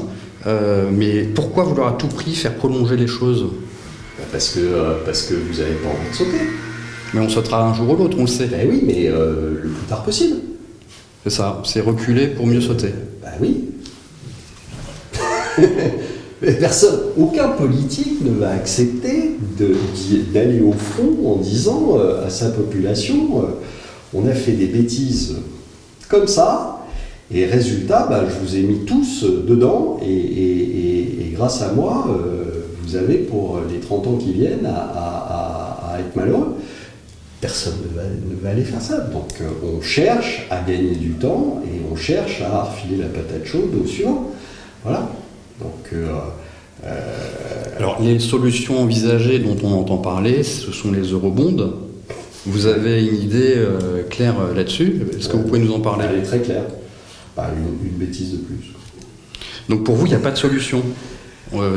Mais pourquoi vouloir à tout prix faire prolonger les choses? Parce que vous n'avez pas envie de sauter. Mais on sautera un jour ou l'autre, on le sait. Ben oui, mais le plus tard possible. C'est ça, c'est reculer pour mieux sauter. Ben oui. Personne, aucun politique ne va accepter d'aller au front en disant à sa population on a fait des bêtises comme ça, et résultat, je vous ai mis tous dedans, et grâce à moi, vous avez pour les 30 ans qui viennent à être malheureux. Personne ne va aller faire ça. Donc on cherche à gagner du temps et on cherche à refiler la patate chaude au suivant. Voilà. Donc, Alors, les solutions envisagées dont on entend parler, ce sont les eurobonds. Vous avez une idée claire là-dessus? Est-ce que vous pouvez nous en parler? elle est très claire. Une bêtise de plus. Donc pour vous, il n'y a pas de solution?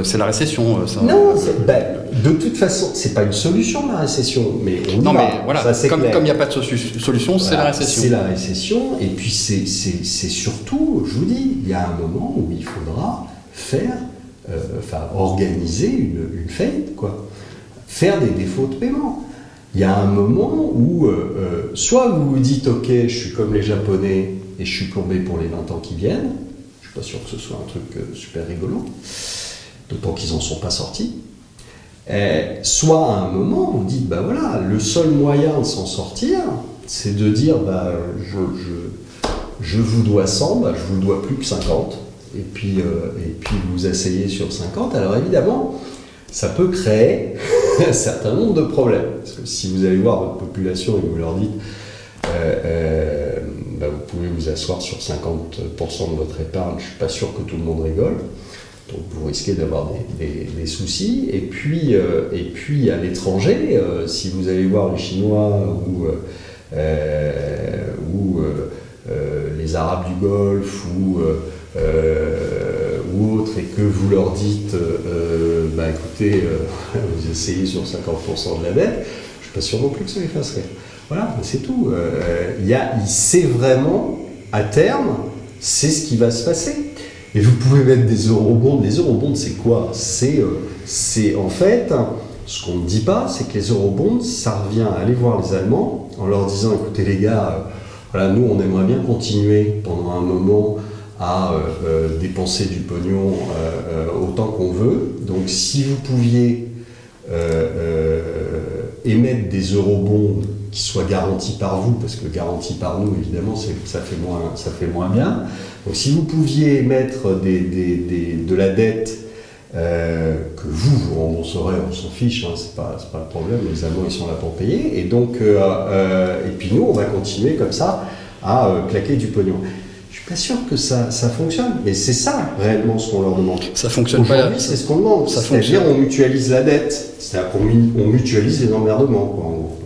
C'est la récession, ça? Non, de toute façon, c'est pas une solution la récession, mais on y Non, va. mais voilà, Ça, c'est comme clair. il n'y a pas de solution, c'est la récession. C'est la récession, et puis c'est surtout, je vous dis, il y a un moment où il faudra faire, organiser une faillite, quoi. Faire des défauts de paiement. Il y a un moment où, soit vous vous dites, ok, je suis comme les Japonais et je suis plombé pour les 20 ans qui viennent, je suis pas sûr que ce soit un truc super rigolo, d'autant qu'ils n'en sont pas sortis. Soit à un moment, vous dites, voilà, le seul moyen de s'en sortir, c'est de dire, je vous dois 100, je vous dois plus que 50, et puis vous asseyez sur 50. Alors évidemment, ça peut créer un certain nombre de problèmes. Parce que si vous allez voir votre population et que vous leur dites, vous pouvez vous asseoir sur 50% de votre épargne, je ne suis pas sûr que tout le monde rigole. Donc vous risquez d'avoir des soucis. Et puis à l'étranger, si vous allez voir les Chinois ou les Arabes du Golfe ou autres, et que vous leur dites écoutez, vous essayez sur 50% de la dette, je suis pas sûr non plus que ça les fasse rire. Voilà, c'est tout. C'est vraiment, à terme, c'est ce qui va se passer. Et vous pouvez mettre des eurobonds. Les eurobonds, c'est quoi? C'est en fait, ce qu'on ne dit pas, c'est que les eurobonds, ça revient à aller voir les Allemands en leur disant, écoutez les gars, voilà, nous on aimerait bien continuer pendant un moment à dépenser du pognon autant qu'on veut. Donc si vous pouviez émettre des eurobonds qui soient garantis par vous, parce que garantis par nous, évidemment, ça fait moins bien. Donc si vous pouviez émettre de la dette que vous rembourserez, on s'en fiche, c'est pas le problème, les Allemands ils sont là pour payer, et donc et puis nous on va continuer comme ça à claquer du pognon. Je suis pas sûr que ça fonctionne, mais c'est ça réellement ce qu'on leur demande. Ça fonctionne pas. Aujourd'hui, c'est ce qu'on demande. C'est-à-dire on mutualise la dette, c'est-à-dire qu'on mutualise les emmerdements, quoi, en gros.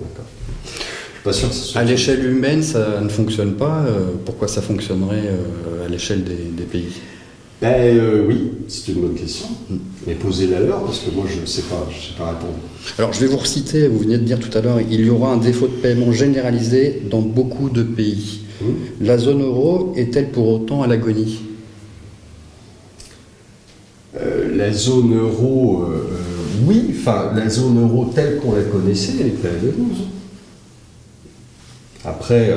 Je suis pas sûr que ça soit. À l'échelle humaine, ça ne fonctionne pas. Pourquoi ça fonctionnerait à l'échelle des pays? Oui, c'est une bonne question. Mais posez-la leur, parce que moi je ne sais pas répondre. Alors je vais vous reciter, vous venez de dire tout à l'heure, il y aura un défaut de paiement généralisé dans beaucoup de pays. La zone euro est-elle pour autant à l'agonie? La zone euro, oui, la zone euro telle qu'on la connaissait, elle était à l'agonie. Après,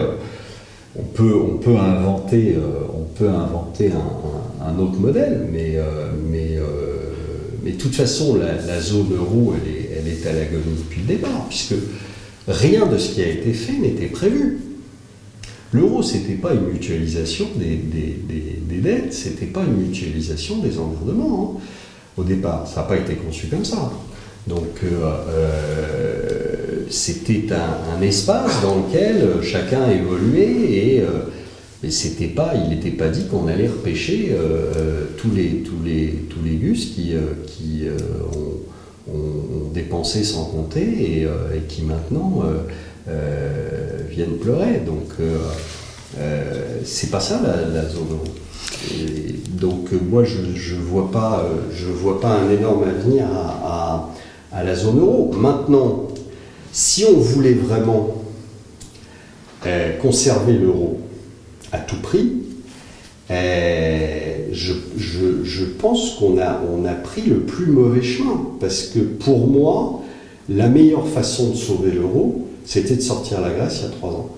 on peut inventer un autre modèle, mais de toute façon, la zone euro, elle est à l'agonie depuis le départ, puisque rien de ce qui a été fait n'était prévu. L'euro, c'était pas une mutualisation des dettes, c'était pas une mutualisation des emmerdements. Au départ, ça n'a pas été conçu comme ça. Donc, c'était un espace dans lequel chacun évoluait, et il n'était pas dit qu'on allait repêcher tous les gus qui ont dépensé sans compter et qui maintenant viennent pleurer. Donc c'est pas ça la zone euro. Et donc moi je vois pas un énorme avenir à la zone euro. Maintenant, Si on voulait vraiment conserver l'euro à tout prix, je pense qu'on a pris le plus mauvais chemin. Parce que pour moi, la meilleure façon de sauver l'euro, c'était de sortir la Grèce il y a 3 ans.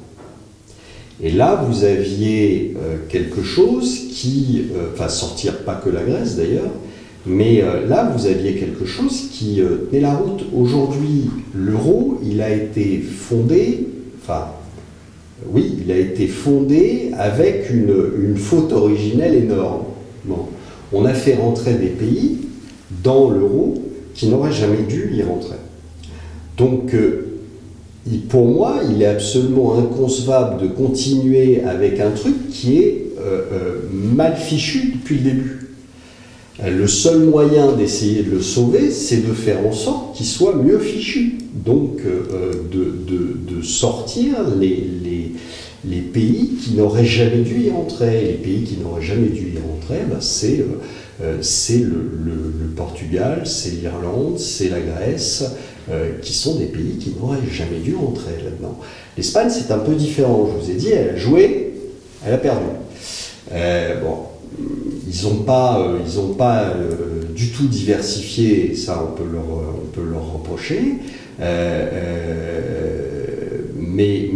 Et là, vous aviez quelque chose qui... Enfin, sortir pas que la Grèce d'ailleurs, mais là, vous aviez quelque chose qui tenait la route. Aujourd'hui, l'euro, il a été fondé... Enfin, oui, il a été fondé avec une faute originelle énorme. Bon. On a fait rentrer des pays dans l'euro qui n'auraient jamais dû y rentrer. Donc, pour moi, il est absolument inconcevable de continuer avec un truc qui est mal fichu depuis le début. Le seul moyen d'essayer de le sauver, c'est de faire en sorte qu'il soit mieux fichu. Donc, de sortir les pays qui n'auraient jamais dû y rentrer. Les pays qui n'auraient jamais dû y rentrer, ben, c'est le Portugal, c'est l'Irlande, c'est la Grèce, qui sont des pays qui n'auraient jamais dû rentrer là-dedans. L'Espagne, c'est un peu différent. Je vous ai dit, elle a joué, elle a perdu. Bon, ils n'ont pas du tout diversifié, ça on peut leur reprocher. Mais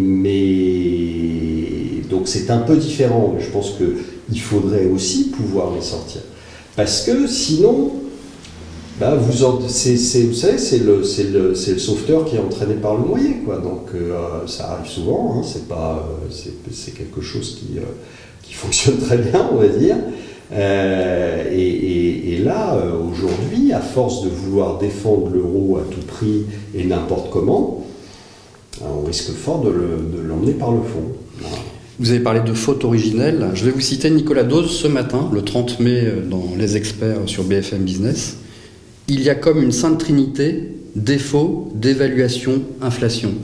donc c'est un peu différent. Mais je pense qu'il faudrait aussi pouvoir les sortir. Parce que sinon, bah, vous savez, c'est le sauveteur qui est entraîné par le noyé, quoi. Donc ça arrive souvent, hein, c'est quelque chose qui fonctionne très bien, on va dire. Et là, aujourd'hui, à force de vouloir défendre l'euro à tout prix et n'importe comment, on risque fort de l'emmener par le fond. Voilà. Vous avez parlé de faute originelle. Je vais vous citer Nicolas Dose ce matin, le 30 mai, dans Les Experts sur BFM Business. Il y a comme une sainte trinité, défaut, dévaluation, inflation.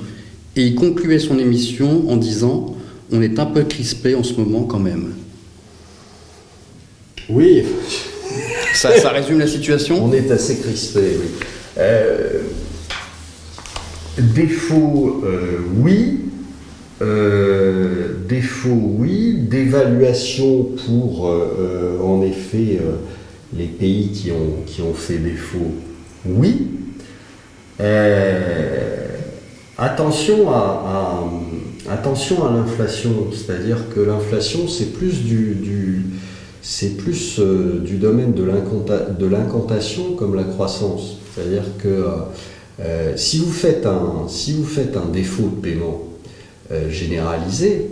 Et il concluait son émission en disant « On est un peu crispé en ce moment quand même ». Oui. Ça résume la situation ? On est assez crispé, oui. Défaut, oui. Défaut, oui. D'évaluation pour, en effet, les pays qui ont fait défaut, oui. Attention à l'inflation, c'est-à-dire que l'inflation, c'est plus du domaine de l'incantation comme la croissance. C'est-à-dire que si vous faites un défaut de paiement généralisé,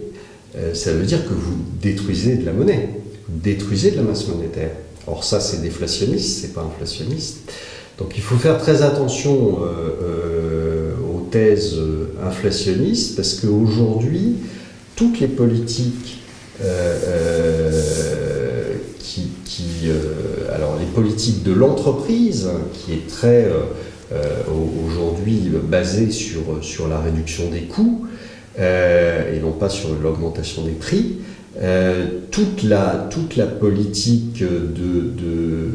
ça veut dire que vous détruisez de la monnaie, vous détruisez de la masse monétaire. Or ça, c'est déflationniste, c'est pas inflationniste. Donc il faut faire très attention aux thèses inflationnistes, parce qu'aujourd'hui, toutes les politiques alors les politiques de l'entreprise, qui est très aujourd'hui basée sur la réduction des coûts et non pas sur l'augmentation des prix, toute la politique de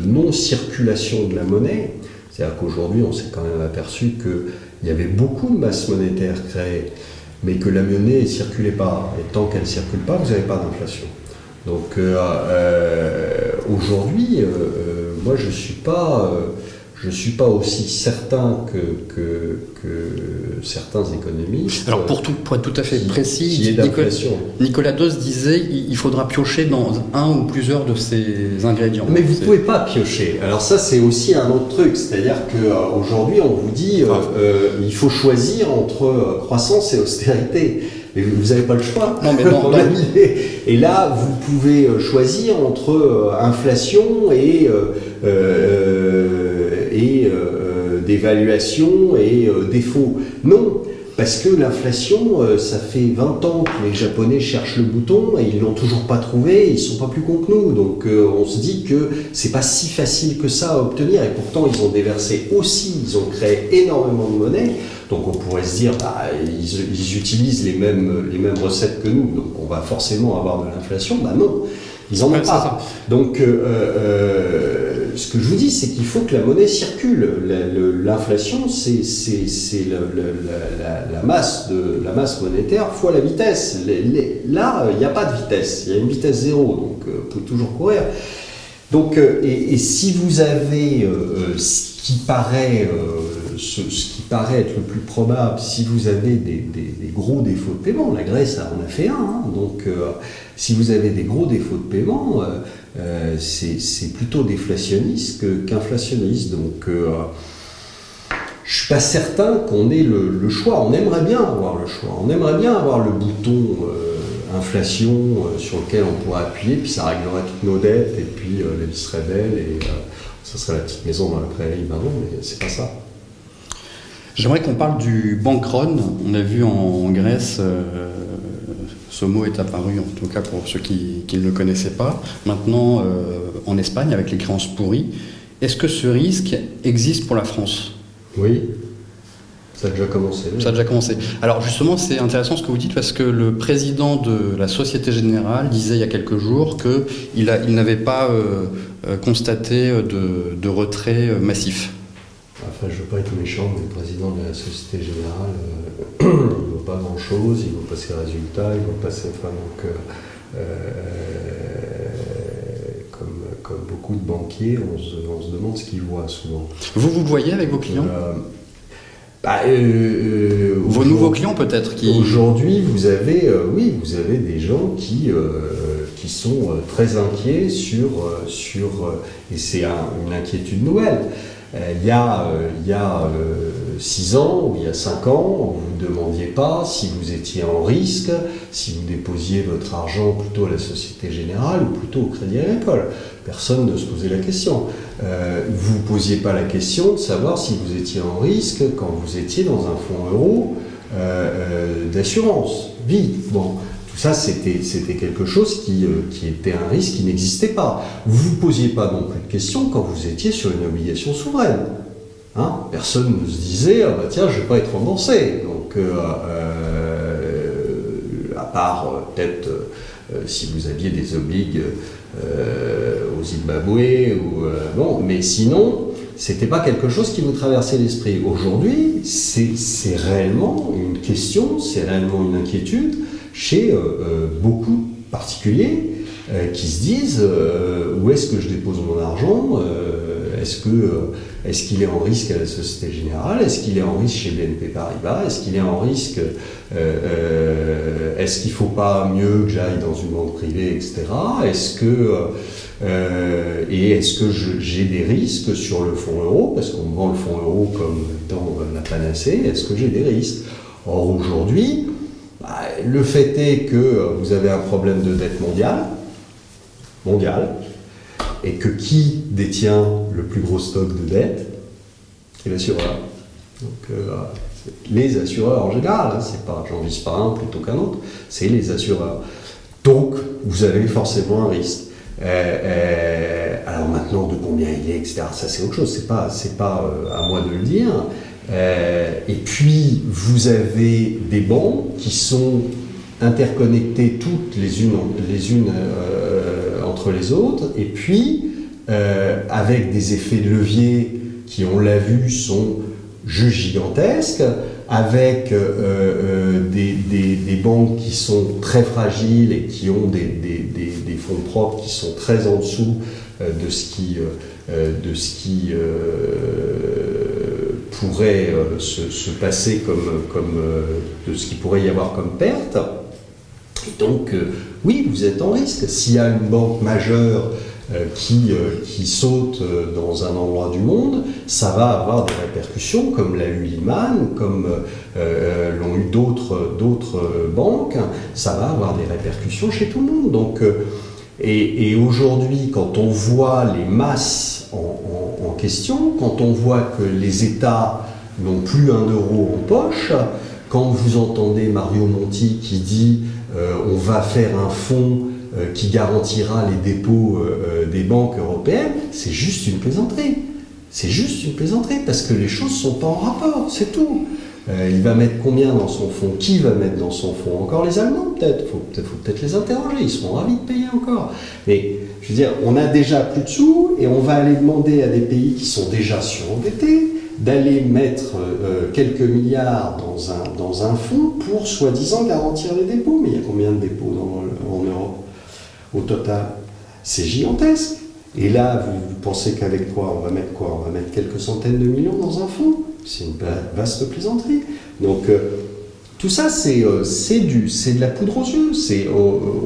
non-circulation de la monnaie, c'est-à-dire qu'aujourd'hui on s'est quand même aperçu qu'il y avait beaucoup de masse monétaire créée, mais que la monnaie ne circulait pas, et tant qu'elle ne circule pas, vous n'avez pas d'inflation. Donc aujourd'hui, moi je suis pas aussi certain que certains économistes. Alors pour être tout à fait précis, Nicolas Dose disait il faudra piocher dans un ou plusieurs de ces ingrédients. Mais vous ne pouvez pas piocher. Alors ça, c'est aussi un autre truc. C'est-à-dire qu'aujourd'hui, on vous dit il faut choisir entre croissance et austérité. Mais vous n'avez pas le choix. Non, mais non. Et là, vous pouvez choisir entre inflation et d'évaluation et défaut. Non, parce que l'inflation, ça fait 20 ans que les Japonais cherchent le bouton et ils l'ont toujours pas trouvé, ils sont pas plus cons que nous. Donc on se dit que c'est pas si facile que ça à obtenir, et pourtant ils ont déversé aussi, ils ont créé énormément de monnaie. Donc on pourrait se dire, ils utilisent les mêmes recettes que nous, donc on va forcément avoir de l'inflation. Bah non, ils en ont pas. Donc ce que je vous dis, c'est qu'il faut que la monnaie circule. L'inflation, c'est la masse monétaire fois la vitesse. Là, il n'y a pas de vitesse, il y a une vitesse zéro, donc vous pouvez toujours courir. Donc, et si vous avez ce qui paraît être le plus probable, si vous avez des gros défauts de paiement, la Grèce en a fait un, hein, donc si vous avez des gros défauts de paiement, c'est plutôt déflationniste qu'inflationniste. Donc je ne suis pas certain qu'on ait le choix. On aimerait bien avoir le choix, on aimerait bien avoir le bouton inflation sur lequel on pourrait appuyer, puis ça réglerait toutes nos dettes, et puis la vie serait belle, et ça serait la petite maison dans la prairie. Ben non, mais c'est pas ça. J'aimerais qu'on parle du bank run. On a vu en Grèce, ce mot est apparu, en tout cas pour ceux qui ne le connaissaient pas. Maintenant, en Espagne, avec les créances pourries, est-ce que ce risque existe pour la France ? Oui. Ça a déjà commencé. Ça a déjà commencé. Alors justement, c'est intéressant ce que vous dites parce que le président de la Société Générale disait il y a quelques jours qu'il n'avait pas constaté de retrait massif. Enfin, je ne veux pas être méchant, mais le président de la Société Générale, il ne vaut pas grand-chose, il ne vaut pas ses résultats, il ne vaut pas ses... Enfin, donc, comme beaucoup de banquiers, on se demande ce qu'ils voient souvent. Vous le voyez avec vos clients ? Vos nouveaux clients peut-être qui... Aujourd'hui, vous avez des gens qui sont très inquiets et c'est une inquiétude nouvelle. Il y a 6 ans ou il y a 5 ans, vous ne demandiez pas si vous étiez en risque, si vous déposiez votre argent plutôt à la Société Générale ou plutôt au Crédit Agricole. Personne ne se posait la question. Vous ne posiez pas la question de savoir si vous étiez en risque quand vous étiez dans un fonds euro d'assurance vie. Bon, tout ça, c'était quelque chose qui était un risque qui n'existait pas. Vous ne posiez pas non plus de questions quand vous étiez sur une obligation souveraine. Hein, personne ne se disait ah bah tiens, je ne vais pas être remboursé. Donc, à part peut-être si vous aviez des obligues au Zimbabwe, bon, mais sinon, c'était pas quelque chose qui vous traversait l'esprit. Aujourd'hui, c'est réellement une question, c'est réellement une inquiétude chez beaucoup de particuliers qui se disent où est-ce que je dépose mon argent, est-ce qu'il est en risque à la Société Générale, est-ce qu'il est en risque chez BNP Paribas, est-ce qu'il est en risque, est-ce qu'il ne faut pas mieux que j'aille dans une banque privée, etc. Est-ce que j'ai des risques sur le fonds euro, parce qu'on me vend le fonds euro comme étant la panacée, est-ce que j'ai des risques? Or aujourd'hui, le fait est que vous avez un problème de dette mondiale, et que qui détient le plus gros stock de dette? C'est l'assureur. Donc les assureurs en général, hein, c'est pas, j'en vise pas un plutôt qu'un autre, c'est les assureurs. Donc vous avez forcément un risque. Alors maintenant, de combien il est, etc., ça c'est autre chose, c'est pas à moi de le dire. Et puis vous avez des banques qui sont interconnectées toutes les unes entre les autres, et puis avec des effets de levier qui, on l'a vu, sont juste gigantesques, avec des banques qui sont très fragiles et qui ont des fonds propres qui sont très en dessous de ce qui pourrait se passer de ce qu'il pourrait y avoir comme perte. Et donc, oui, vous êtes en risque. S'il y a une banque majeure qui saute dans un endroit du monde, ça va avoir des répercussions, comme l'a eu Lehman, comme l'ont eu d'autres banques. Ça va avoir des répercussions chez tout le monde. Donc, et aujourd'hui, quand on voit les masses en question, quand on voit que les États n'ont plus €1 en poche, quand vous entendez Mario Monti qui dit on va faire un fonds qui garantira les dépôts des banques européennes, c'est juste une plaisanterie. C'est juste une plaisanterie parce que les choses ne sont pas en rapport, c'est tout. Il va mettre combien dans son fonds? Qui va mettre dans son fonds? Encore les Allemands, peut-être. Faut peut-être les interroger. Ils seront ravis de payer encore. Mais je veux dire, on a déjà plus de sous et on va aller demander à des pays qui sont déjà surendettés d'aller mettre quelques milliards dans un fonds pour soi-disant garantir les dépôts. Mais il y a combien de dépôts en Europe au total? C'est gigantesque. Et là, vous pensez qu'avec quoi? On va mettre quelques centaines de millions dans un fonds. C'est une vaste plaisanterie. Donc, tout ça, c'est de la poudre aux yeux.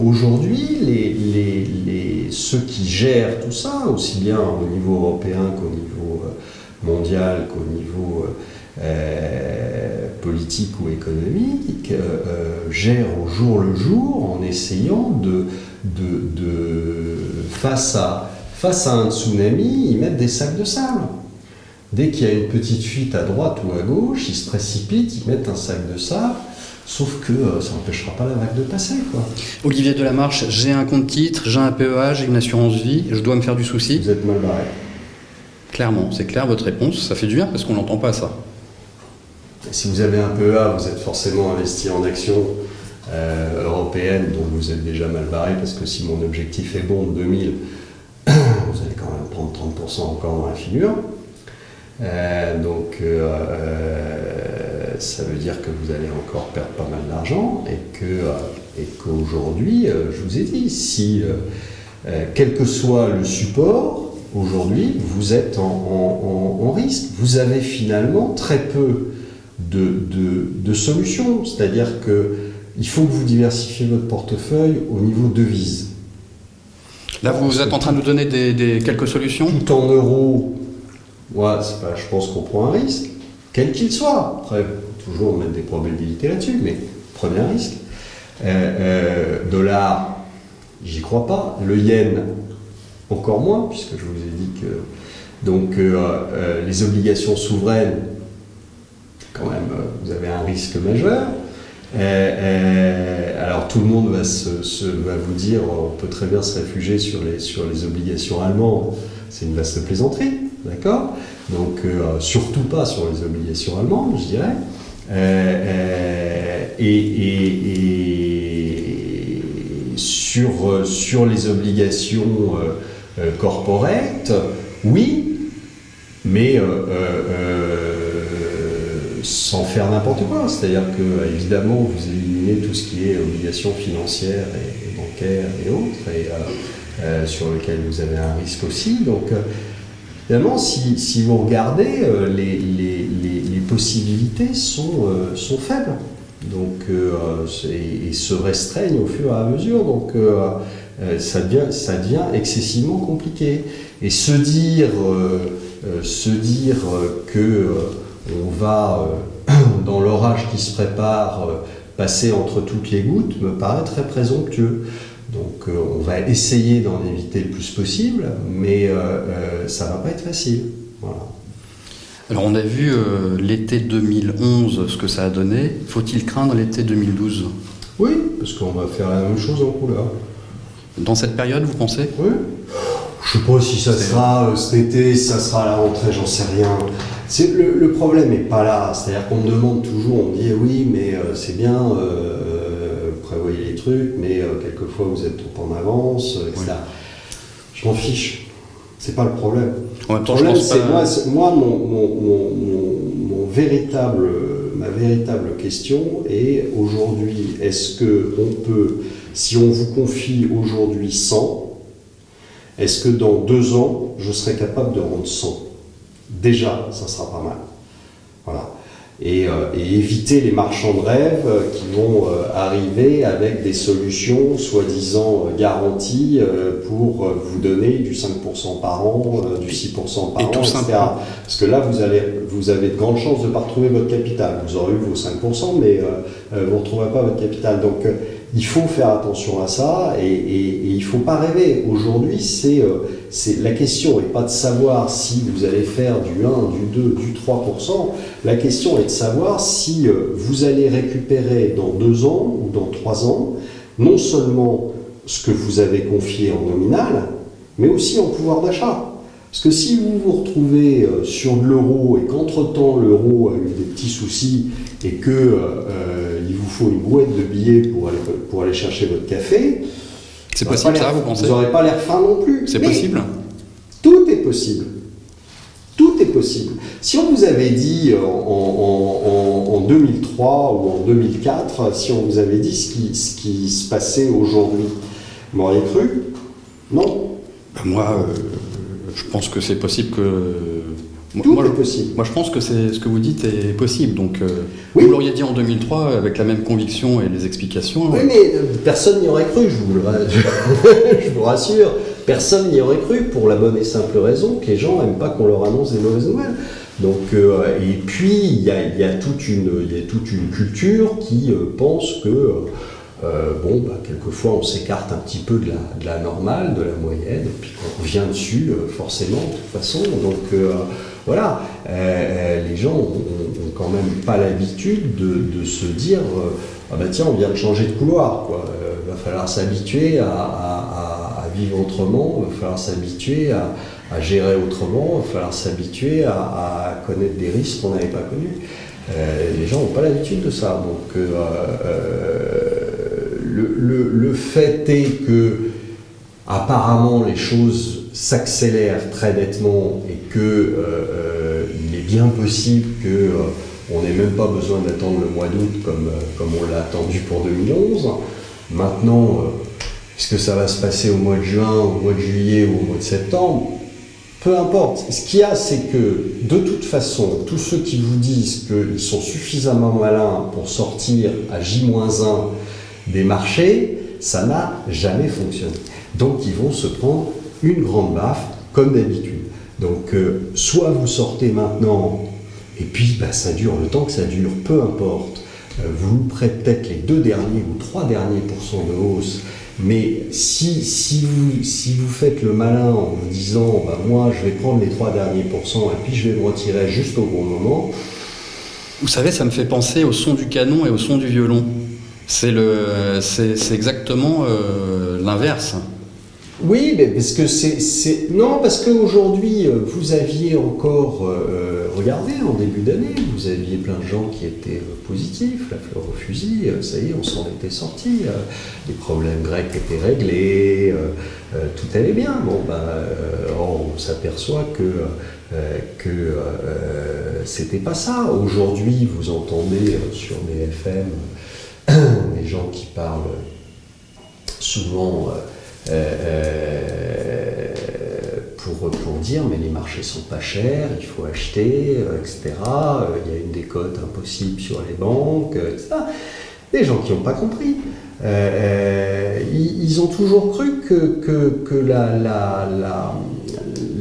Aujourd'hui, ceux qui gèrent tout ça, aussi bien au niveau européen qu'au niveau mondial, qu'au niveau politique ou économique, gèrent au jour le jour en essayant face à un tsunami, ils mettent des sacs de sable. Dès qu'il y a une petite fuite à droite ou à gauche, ils se précipitent, ils mettent un sac de sable, sauf que ça n'empêchera pas la vague de passer, quoi. Olivier Delamarche, j'ai un compte titre, j'ai un PEA, j'ai une assurance vie, je dois me faire du souci. Vous êtes mal barré. Clairement, c'est clair votre réponse, ça fait du bien parce qu'on n'entend pas ça. Et si vous avez un PEA, vous êtes forcément investi en actions européennes, donc vous êtes déjà mal barré, parce que si mon objectif est bon de 2000, vous allez quand même prendre 30% encore dans la figure. Ça veut dire que vous allez encore perdre pas mal d'argent et qu'aujourd'hui, je vous ai dit, si quel que soit le support, aujourd'hui, vous êtes en risque. Vous avez finalement très peu de solutions. C'est-à-dire qu'il faut que vous diversifiez votre portefeuille au niveau devises. Là, vous êtes en train de nous donner quelques solutions? Tout en euros, ouais, je pense qu'on prend un risque, quel qu'il soit. Après, toujours mettre des probabilités là-dessus, mais prenez un risque. Dollar, j'y crois pas. Le yen, encore moins, puisque je vous ai dit que... Donc, les obligations souveraines, quand même, vous avez un risque majeur. Alors tout le monde va vous dire on peut très bien se réfugier sur les obligations allemandes, c'est une vaste plaisanterie, d'accord? Donc surtout pas sur les obligations allemandes, je dirais. Et sur les obligations corporate, oui, mais sans faire n'importe quoi, c'est-à-dire que évidemment vous éliminez tout ce qui est obligations financières et bancaires et autres, sur lesquelles vous avez un risque aussi. Donc évidemment, si vous regardez, les possibilités sont faibles, donc et se restreignent au fur et à mesure. Donc ça devient excessivement compliqué. Et se dire que on va, dans l'orage qui se prépare, passer entre toutes les gouttes, me paraît très présomptueux. Donc on va essayer d'en éviter le plus possible, mais ça ne va pas être facile. Voilà. Alors on a vu l'été 2011 ce que ça a donné. Faut-il craindre l'été 2012? Oui, parce qu'on va faire la même chose en couleur. Dans cette période, vous pensez? Oui. Je ne sais pas si ça sera cet été, si ça sera à la rentrée, j'en sais rien. Le problème n'est pas là. C'est-à-dire qu'on me demande toujours, on me dit oui, mais c'est bien, prévoyez les trucs, mais quelquefois vous êtes trop en avance, etc. Oui. Je m'en fiche. C'est pas le problème. En même temps, le problème, je pense c'est ma véritable question est aujourd'hui, est-ce qu'on peut, si on vous confie aujourd'hui 100, est-ce que dans 2 ans, je serai capable de rendre 100? Déjà, ça sera pas mal. Voilà. Et éviter les marchands de rêve qui vont arriver avec des solutions soi-disant garanties pour vous donner du 5% par an, du 6% par an, etc. Parce que là, vous avez de grandes chances de ne pas retrouver votre capital. Vous aurez eu vos 5%, mais vous ne retrouverez pas votre capital. Donc, il faut faire attention à ça et il ne faut pas rêver. Aujourd'hui, la question n'est pas de savoir si vous allez faire du 1, du 2, du 3%. La question est de savoir si vous allez récupérer dans 2 ans ou dans 3 ans, non seulement ce que vous avez confié en nominal, mais aussi en pouvoir d'achat. Parce que si vous vous retrouvez sur de l'euro et qu'entre-temps l'euro a eu des petits soucis et que il vous faut une brouette de billets pour aller chercher votre café, c'est possible ça, vous pensez? Vous n'aurez pas l'air fin non plus. C'est possible. Tout est possible. Tout est possible. Si on vous avait dit en 2003 ou en 2004, si on vous avait dit ce qui se passait aujourd'hui, vous m'auriez cru? Non. Moi, je pense que c'est possible que... Tout est possible. Moi, je pense que ce que vous dites est possible. Donc, oui. Vous l'auriez dit en 2003 avec la même conviction et les explications. Oui, mais personne n'y aurait cru, je vous rassure. Personne n'y aurait cru pour la bonne et simple raison que les gens n'aiment pas qu'on leur annonce des mauvaises nouvelles. Donc, et puis, il y a toute une culture qui pense que, quelquefois, on s'écarte un petit peu de la normale, de la moyenne, et puis on revient dessus, forcément, de toute façon. Donc, voilà, les gens ont quand même pas l'habitude de se dire tiens, on vient de changer de couloir, quoi. Va falloir s'habituer à vivre autrement, il va falloir s'habituer à gérer autrement, il va falloir s'habituer à connaître des risques qu'on n'avait pas connus. Les gens n'ont pas l'habitude de ça. Donc le fait est que apparemment les choses s'accélèrent très nettement et que il est bien possible que on n'ait même pas besoin d'attendre le mois d'août comme on l'a attendu pour 2011. Maintenant, est-ce que ça va se passer au mois de juin, au mois de juillet ou au mois de septembre? Peu importe. Ce qu'il y a, c'est que, de toute façon, tous ceux qui vous disent qu'ils sont suffisamment malins pour sortir à J-1 des marchés, ça n'a jamais fonctionné. Donc, ils vont se prendre une grande baffe, comme d'habitude. Donc, soit vous sortez maintenant, et puis ça dure le temps que ça dure, peu importe. Vous louperez peut-être les 2 derniers ou 3 derniers pourcents de hausse, mais si vous faites le malin en vous disant moi je vais prendre les 3 derniers pourcents et puis je vais me retirer juste au bon moment. Vous savez, ça me fait penser au son du canon et au son du violon. C'est exactement l'inverse. Oui, mais parce que non, parce qu'aujourd'hui, vous aviez encore, regardez, en début d'année, vous aviez plein de gens qui étaient positifs, la fleur au fusil, ça y est, on s'en était sortis, les problèmes grecs étaient réglés, tout allait bien. Bon, on s'aperçoit que c'était pas ça. Aujourd'hui, vous entendez sur BFM des gens qui parlent souvent pour dire mais les marchés sont pas chers, il faut acheter, etc. Il y a une décote impossible sur les banques, etc. Des gens qui n'ont pas compris. Ils ont toujours cru que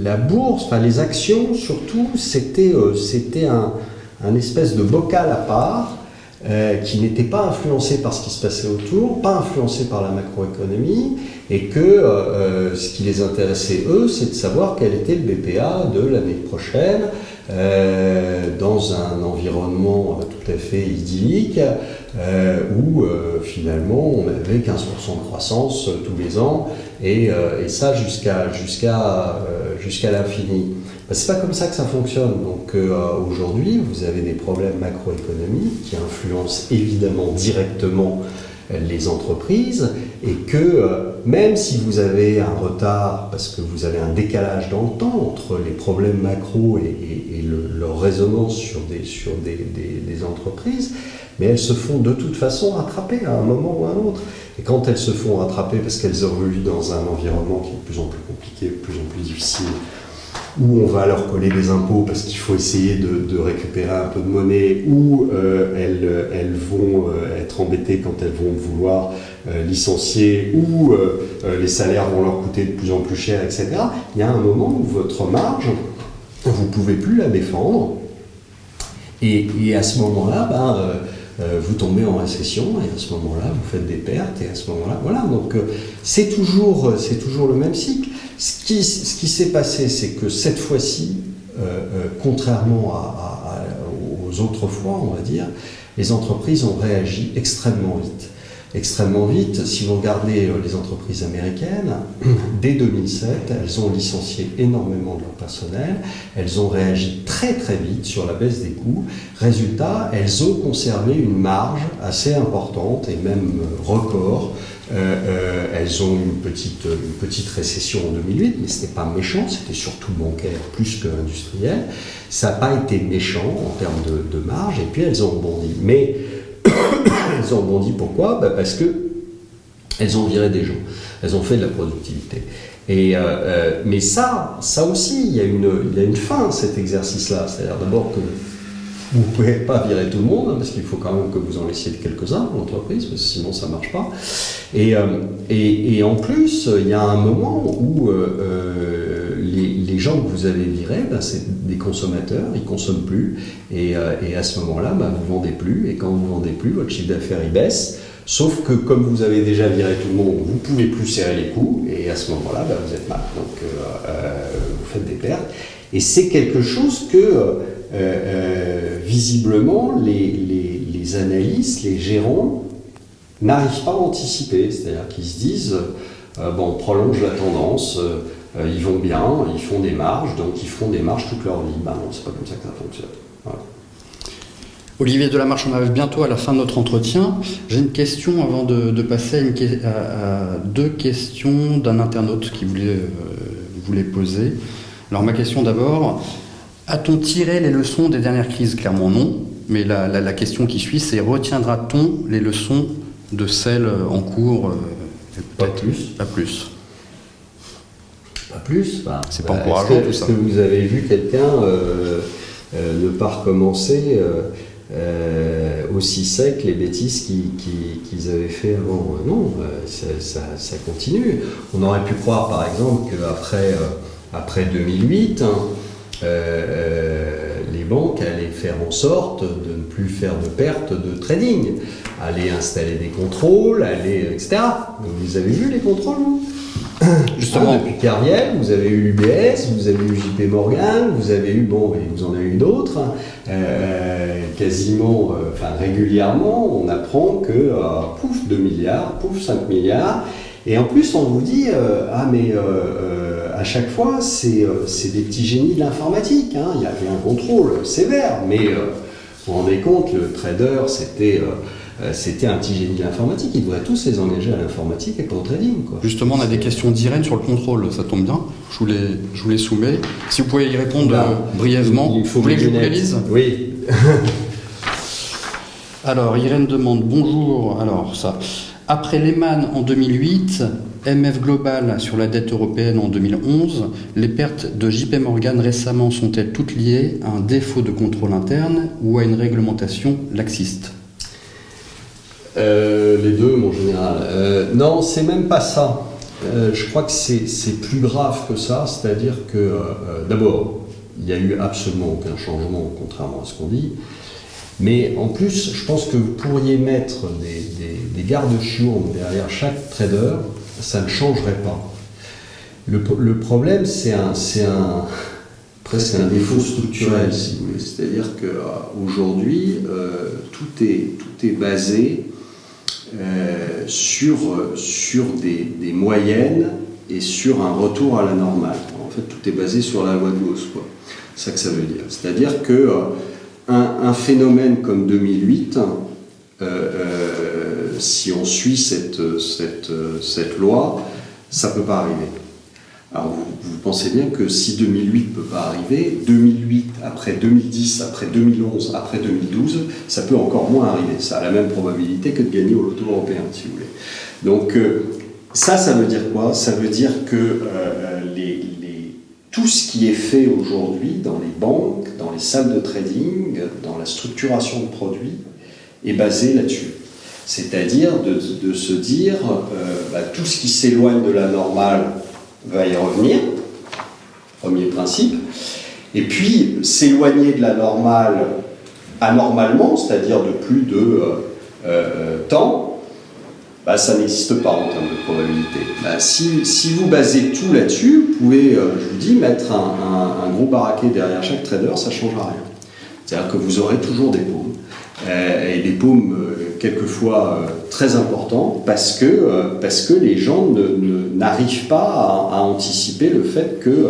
la bourse, enfin les actions surtout, c'était un espèce de bocal à part, qui n'était pas influencé par ce qui se passait autour, pas influencé par la macroéconomie, et que ce qui les intéressait, eux, c'est de savoir quel était le BPA de l'année prochaine, dans un environnement tout à fait idyllique, où finalement on avait 15% de croissance tous les ans, et ça jusqu'à l'infini. C'est pas comme ça que ça fonctionne. Donc aujourd'hui, vous avez des problèmes macroéconomiques qui influencent évidemment directement les entreprises, et que même si vous avez un retard, parce que vous avez un décalage dans le temps entre les problèmes macro et leur résonance sur des entreprises, mais elles se font de toute façon rattraper à un moment ou à un autre. Et quand elles se font rattraper parce qu'elles évoluent dans un environnement qui est de plus en plus compliqué, de plus en plus difficile, où on va leur coller des impôts parce qu'il faut essayer de récupérer un peu de monnaie, où elles vont être embêtées quand elles vont vouloir licencier, où les salaires vont leur coûter de plus en plus cher, etc. Il y a un moment où votre marge, vous ne pouvez plus la défendre, et à ce moment-là, vous tombez en récession, et à ce moment-là, vous faites des pertes, et à ce moment-là, voilà. Donc c'est toujours le même cycle. Ce qui s'est passé, c'est que cette fois-ci, contrairement aux autres fois, on va dire, les entreprises ont réagi extrêmement vite. extrêmement vite. Si vous regardez les entreprises américaines, dès 2007, elles ont licencié énormément de leur personnel, elles ont réagi très très vite sur la baisse des coûts. Résultat, elles ont conservé une marge assez importante et même record. Elles ont eu une petite récession en 2008, mais ce n'était pas méchant, c'était surtout bancaire plus que industriel. Ça n'a pas été méchant en termes de marge, et puis elles ont rebondi. Mais elles ont rebondi pourquoi? Parce que elles ont viré des gens, elles ont fait de la productivité. Mais ça aussi, il y a une fin à cet exercice-là. C'est-à-dire d'abord que vous ne pouvez pas virer tout le monde, parce qu'il faut quand même que vous en laissiez quelques-uns dans l'entreprise, parce que sinon ça ne marche pas. Et en plus, il y a un moment où les gens que vous avez virés, c'est des consommateurs, ils ne consomment plus, et à ce moment-là, vous ne vendez plus, et quand vous ne vendez plus, votre chiffre d'affaires il baisse, sauf que comme vous avez déjà viré tout le monde, vous ne pouvez plus serrer les coûts, et à ce moment-là, vous êtes mal, donc vous faites des pertes. Et c'est quelque chose que visiblement les analystes, les gérants n'arrivent pas à anticiper, c'est-à-dire qu'ils se disent on prolonge la tendance, ils vont bien, ils font des marges, donc ils feront des marges toute leur vie. Non, c'est pas comme ça que ça fonctionne. Voilà. Olivier Delamarche, on arrive bientôt à la fin de notre entretien. J'ai une question avant de passer à deux questions d'un internaute qui voulait poser. Alors ma question d'abord, a-t-on tiré les leçons des dernières crises? Clairement non, mais la question qui suit, c'est retiendra-t-on les leçons de celles en cours? Pas plus. Pas plus. Pas plus. C'est pas encourageant tout ça. Est-ce que vous avez vu quelqu'un ne pas recommencer aussi sec les bêtises qu'ils avaient fait avant? Non, ça continue. On aurait pu croire par exemple qu'après 2008, les banques allaient faire en sorte de ne plus faire de pertes de trading, allaient installer des contrôles, etc. Vous avez vu les contrôles, vous? Justement, depuis Kerviel, vous avez eu UBS, vous avez eu JP Morgan, vous avez eu, et vous en avez eu d'autres, quasiment, régulièrement, on apprend que, pouf, 2 milliards, pouf, 5 milliards, et en plus on vous dit, à chaque fois, c'est des petits génies de l'informatique, hein. Il y avait un contrôle sévère, mais vous vous rendez compte, le trader, c'était un petit génie de l'informatique, ils devraient tous les engager à l'informatique et pas au trading, quoi. Justement, on a des questions d'Irène sur le contrôle, ça tombe bien, je vous les soumets. Si vous pouvez y répondre brièvement, vous voulez que je vous les lise? Oui. Alors, Irène demande, bonjour, alors ça, après Lehman en 2008, MF Global sur la dette européenne en 2011, les pertes de JP Morgan récemment sont-elles toutes liées à un défaut de contrôle interne ou à une réglementation laxiste? Les deux, mon général. Non, c'est même pas ça. Je crois que c'est plus grave que ça, c'est-à-dire que, d'abord, il n'y a eu absolument aucun changement, contrairement à ce qu'on dit, mais en plus, je pense que vous pourriez mettre des garde-chiourmes derrière chaque trader, ça ne changerait pas. Le problème, c'est presque un défaut structurel, si vous voulez. C'est-à-dire qu'aujourd'hui, tout est basé sur des moyennes et sur un retour à la normale. En fait, tout est basé sur la loi de Gauss, quoi. C'est ça que ça veut dire. C'est-à-dire que un phénomène comme 2008, si on suit cette loi, ça ne peut pas arriver. Alors vous pensez bien que si 2008 ne peut pas arriver, 2008, après 2010, après 2011, après 2012, ça peut encore moins arriver. Ça a la même probabilité que de gagner au loto européen, si vous voulez. Donc ça veut dire quoi? Ça veut dire que tout ce qui est fait aujourd'hui dans les banques, dans les salles de trading, dans la structuration de produits, est basé là-dessus. C'est-à-dire de se dire tout ce qui s'éloigne de la normale va y revenir, premier principe, et puis s'éloigner de la normale anormalement, c'est-à-dire de plus de temps, ça n'existe pas en termes de probabilité. Si vous basez tout là-dessus, vous pouvez, je vous dis, mettre un gros baraquet derrière chaque trader, ça ne changera rien. C'est-à-dire que vous aurez toujours des paumes, et des paumes quelquefois très important parce que les gens n'arrivent pas à anticiper le fait que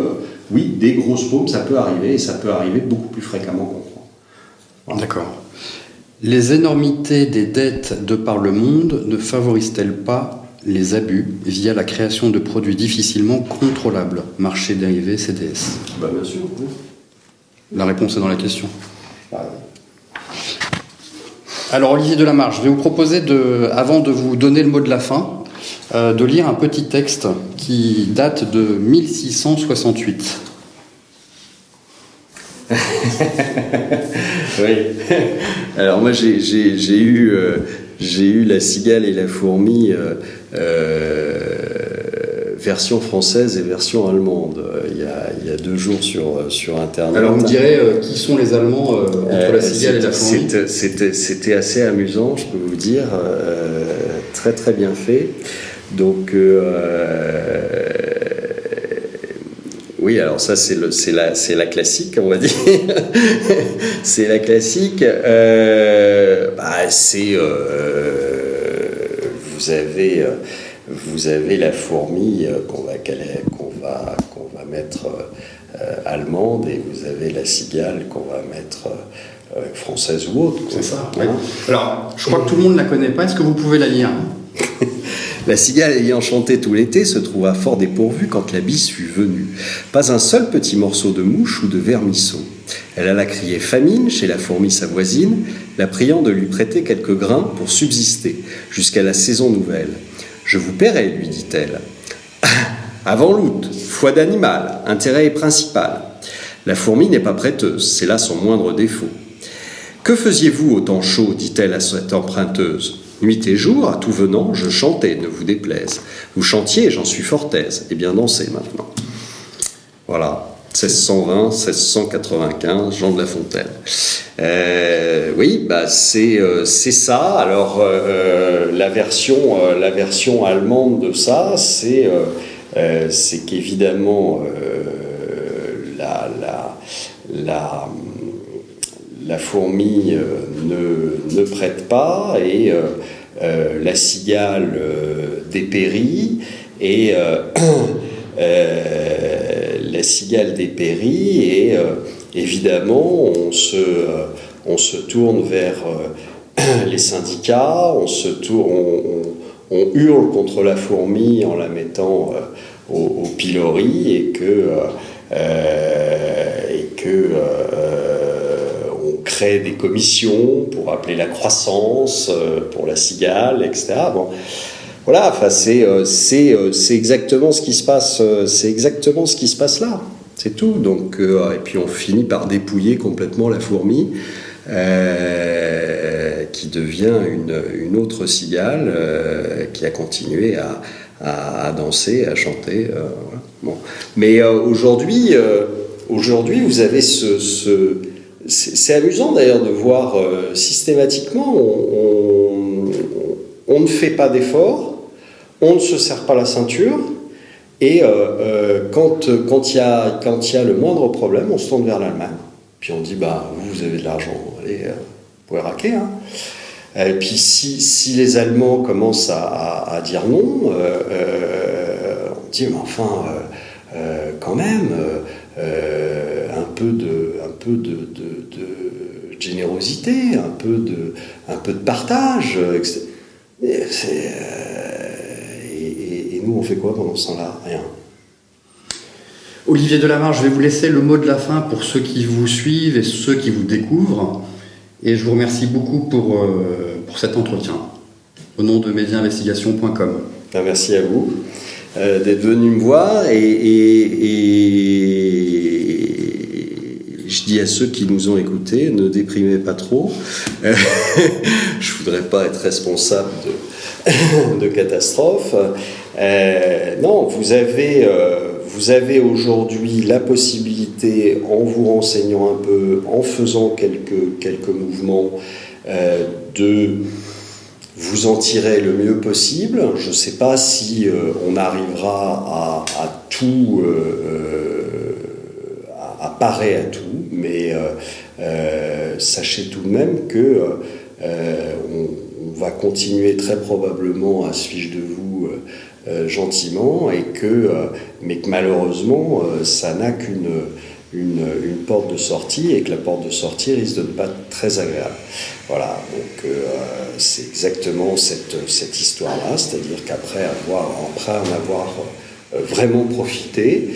oui, des grosses paumes, ça peut arriver et ça peut arriver beaucoup plus fréquemment qu'on croit. Voilà. D'accord. Les énormités des dettes de par le monde ne favorisent-elles pas les abus via la création de produits difficilement contrôlables, marché dérivé, CDS? Bien sûr. Oui. La réponse est dans la question. Alors Olivier Delamarche, je vais vous proposer, avant de vous donner le mot de la fin, de lire un petit texte qui date de 1668. Oui. Alors moi j'ai eu La Cigale et la Fourmi version française et version allemande il y a 2 jours sur Internet. Alors vous me direz qui sont les Allemands entre La Cigale et la Fourmi? C'était assez amusant, je peux vous dire, très très bien fait. Donc oui, alors ça c'est la classique, on va dire. C'est la classique. Vous avez la fourmi qu'on va mettre allemande, et vous avez la cigale qu'on va mettre française ou autre. C'est ça. Oui. Alors, je crois que tout le monde ne la connaît pas. Est-ce que vous pouvez la lire? La cigale ayant chanté tout l'été se trouva fort dépourvue quand la bise fut venue. Pas un seul petit morceau de mouche ou de vermisseau. Elle alla crier famine chez la fourmi sa voisine, la priant de lui prêter quelques grains pour subsister jusqu'à la saison nouvelle. « Je vous paierai, lui dit-elle. Avant l'août, foi d'animal, intérêt est principal. La fourmi n'est pas prêteuse, c'est là son moindre défaut. Que faisiez-vous au temps chaud, dit-elle à cette emprunteuse. Nuit et jour, à tout venant, je chantais, ne vous déplaise. Vous chantiez, j'en suis fort aise. Eh bien, dansez maintenant. » Voilà. 1620, 1695, Jean de La Fontaine. Oui, c'est ça. Alors la version allemande de ça, c'est qu'évidemment la fourmi ne prête pas, et la cigale dépérit, et la cigale dépérit, et évidemment on se tourne vers les syndicats, on hurle contre la fourmi en la mettant au pilori, et que on crée des commissions pour appeler la croissance pour la cigale, etc. Bon. Voilà, enfin c'est exactement ce qui se passe. C'est exactement ce qui se passe là. C'est tout. Donc et puis on finit par dépouiller complètement la fourmi, qui devient une autre cigale qui a continué à danser, à chanter. Voilà. Bon. Mais aujourd'hui, vous avez c'est amusant d'ailleurs de voir systématiquement on ne fait pas d'efforts. On ne se serre pas la ceinture, et quand il y a le moindre problème, on se tourne vers l'Allemagne. Puis on dit, vous avez de l'argent, allez, vous pouvez raquer. Hein. Et puis si les Allemands commencent à dire non, on dit, mais enfin, quand même, un peu de générosité, un peu de partage, etc. Et nous, on fait quoi pendant ce temps-là? Rien. Olivier Delamarche, je vais vous laisser le mot de la fin pour ceux qui vous suivent et ceux qui vous découvrent. Et je vous remercie beaucoup pour cet entretien, au nom de mediainvestigation.com. Merci à vous d'être venu me voir. Et je dis à ceux qui nous ont écoutés, ne déprimez pas trop. Je voudrais pas être responsable de catastrophe. Non, vous avez aujourd'hui la possibilité, en vous renseignant un peu, en faisant quelques mouvements, de vous en tirer le mieux possible. Je ne sais pas si on arrivera à tout, à parer à tout, mais sachez tout de même que on va continuer très probablement à se fiche de vous gentiment, mais que malheureusement, ça n'a une porte de sortie, et que la porte de sortie risque de ne pas être très agréable. Voilà, donc c'est exactement cette histoire-là, c'est-à-dire qu'après en avoir vraiment profité,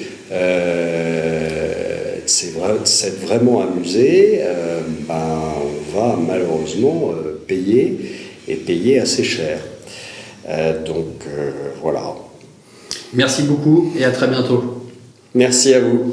s'être vraiment amusé, on va malheureusement payer assez cher. Voilà. Merci beaucoup et à très bientôt. Merci à vous.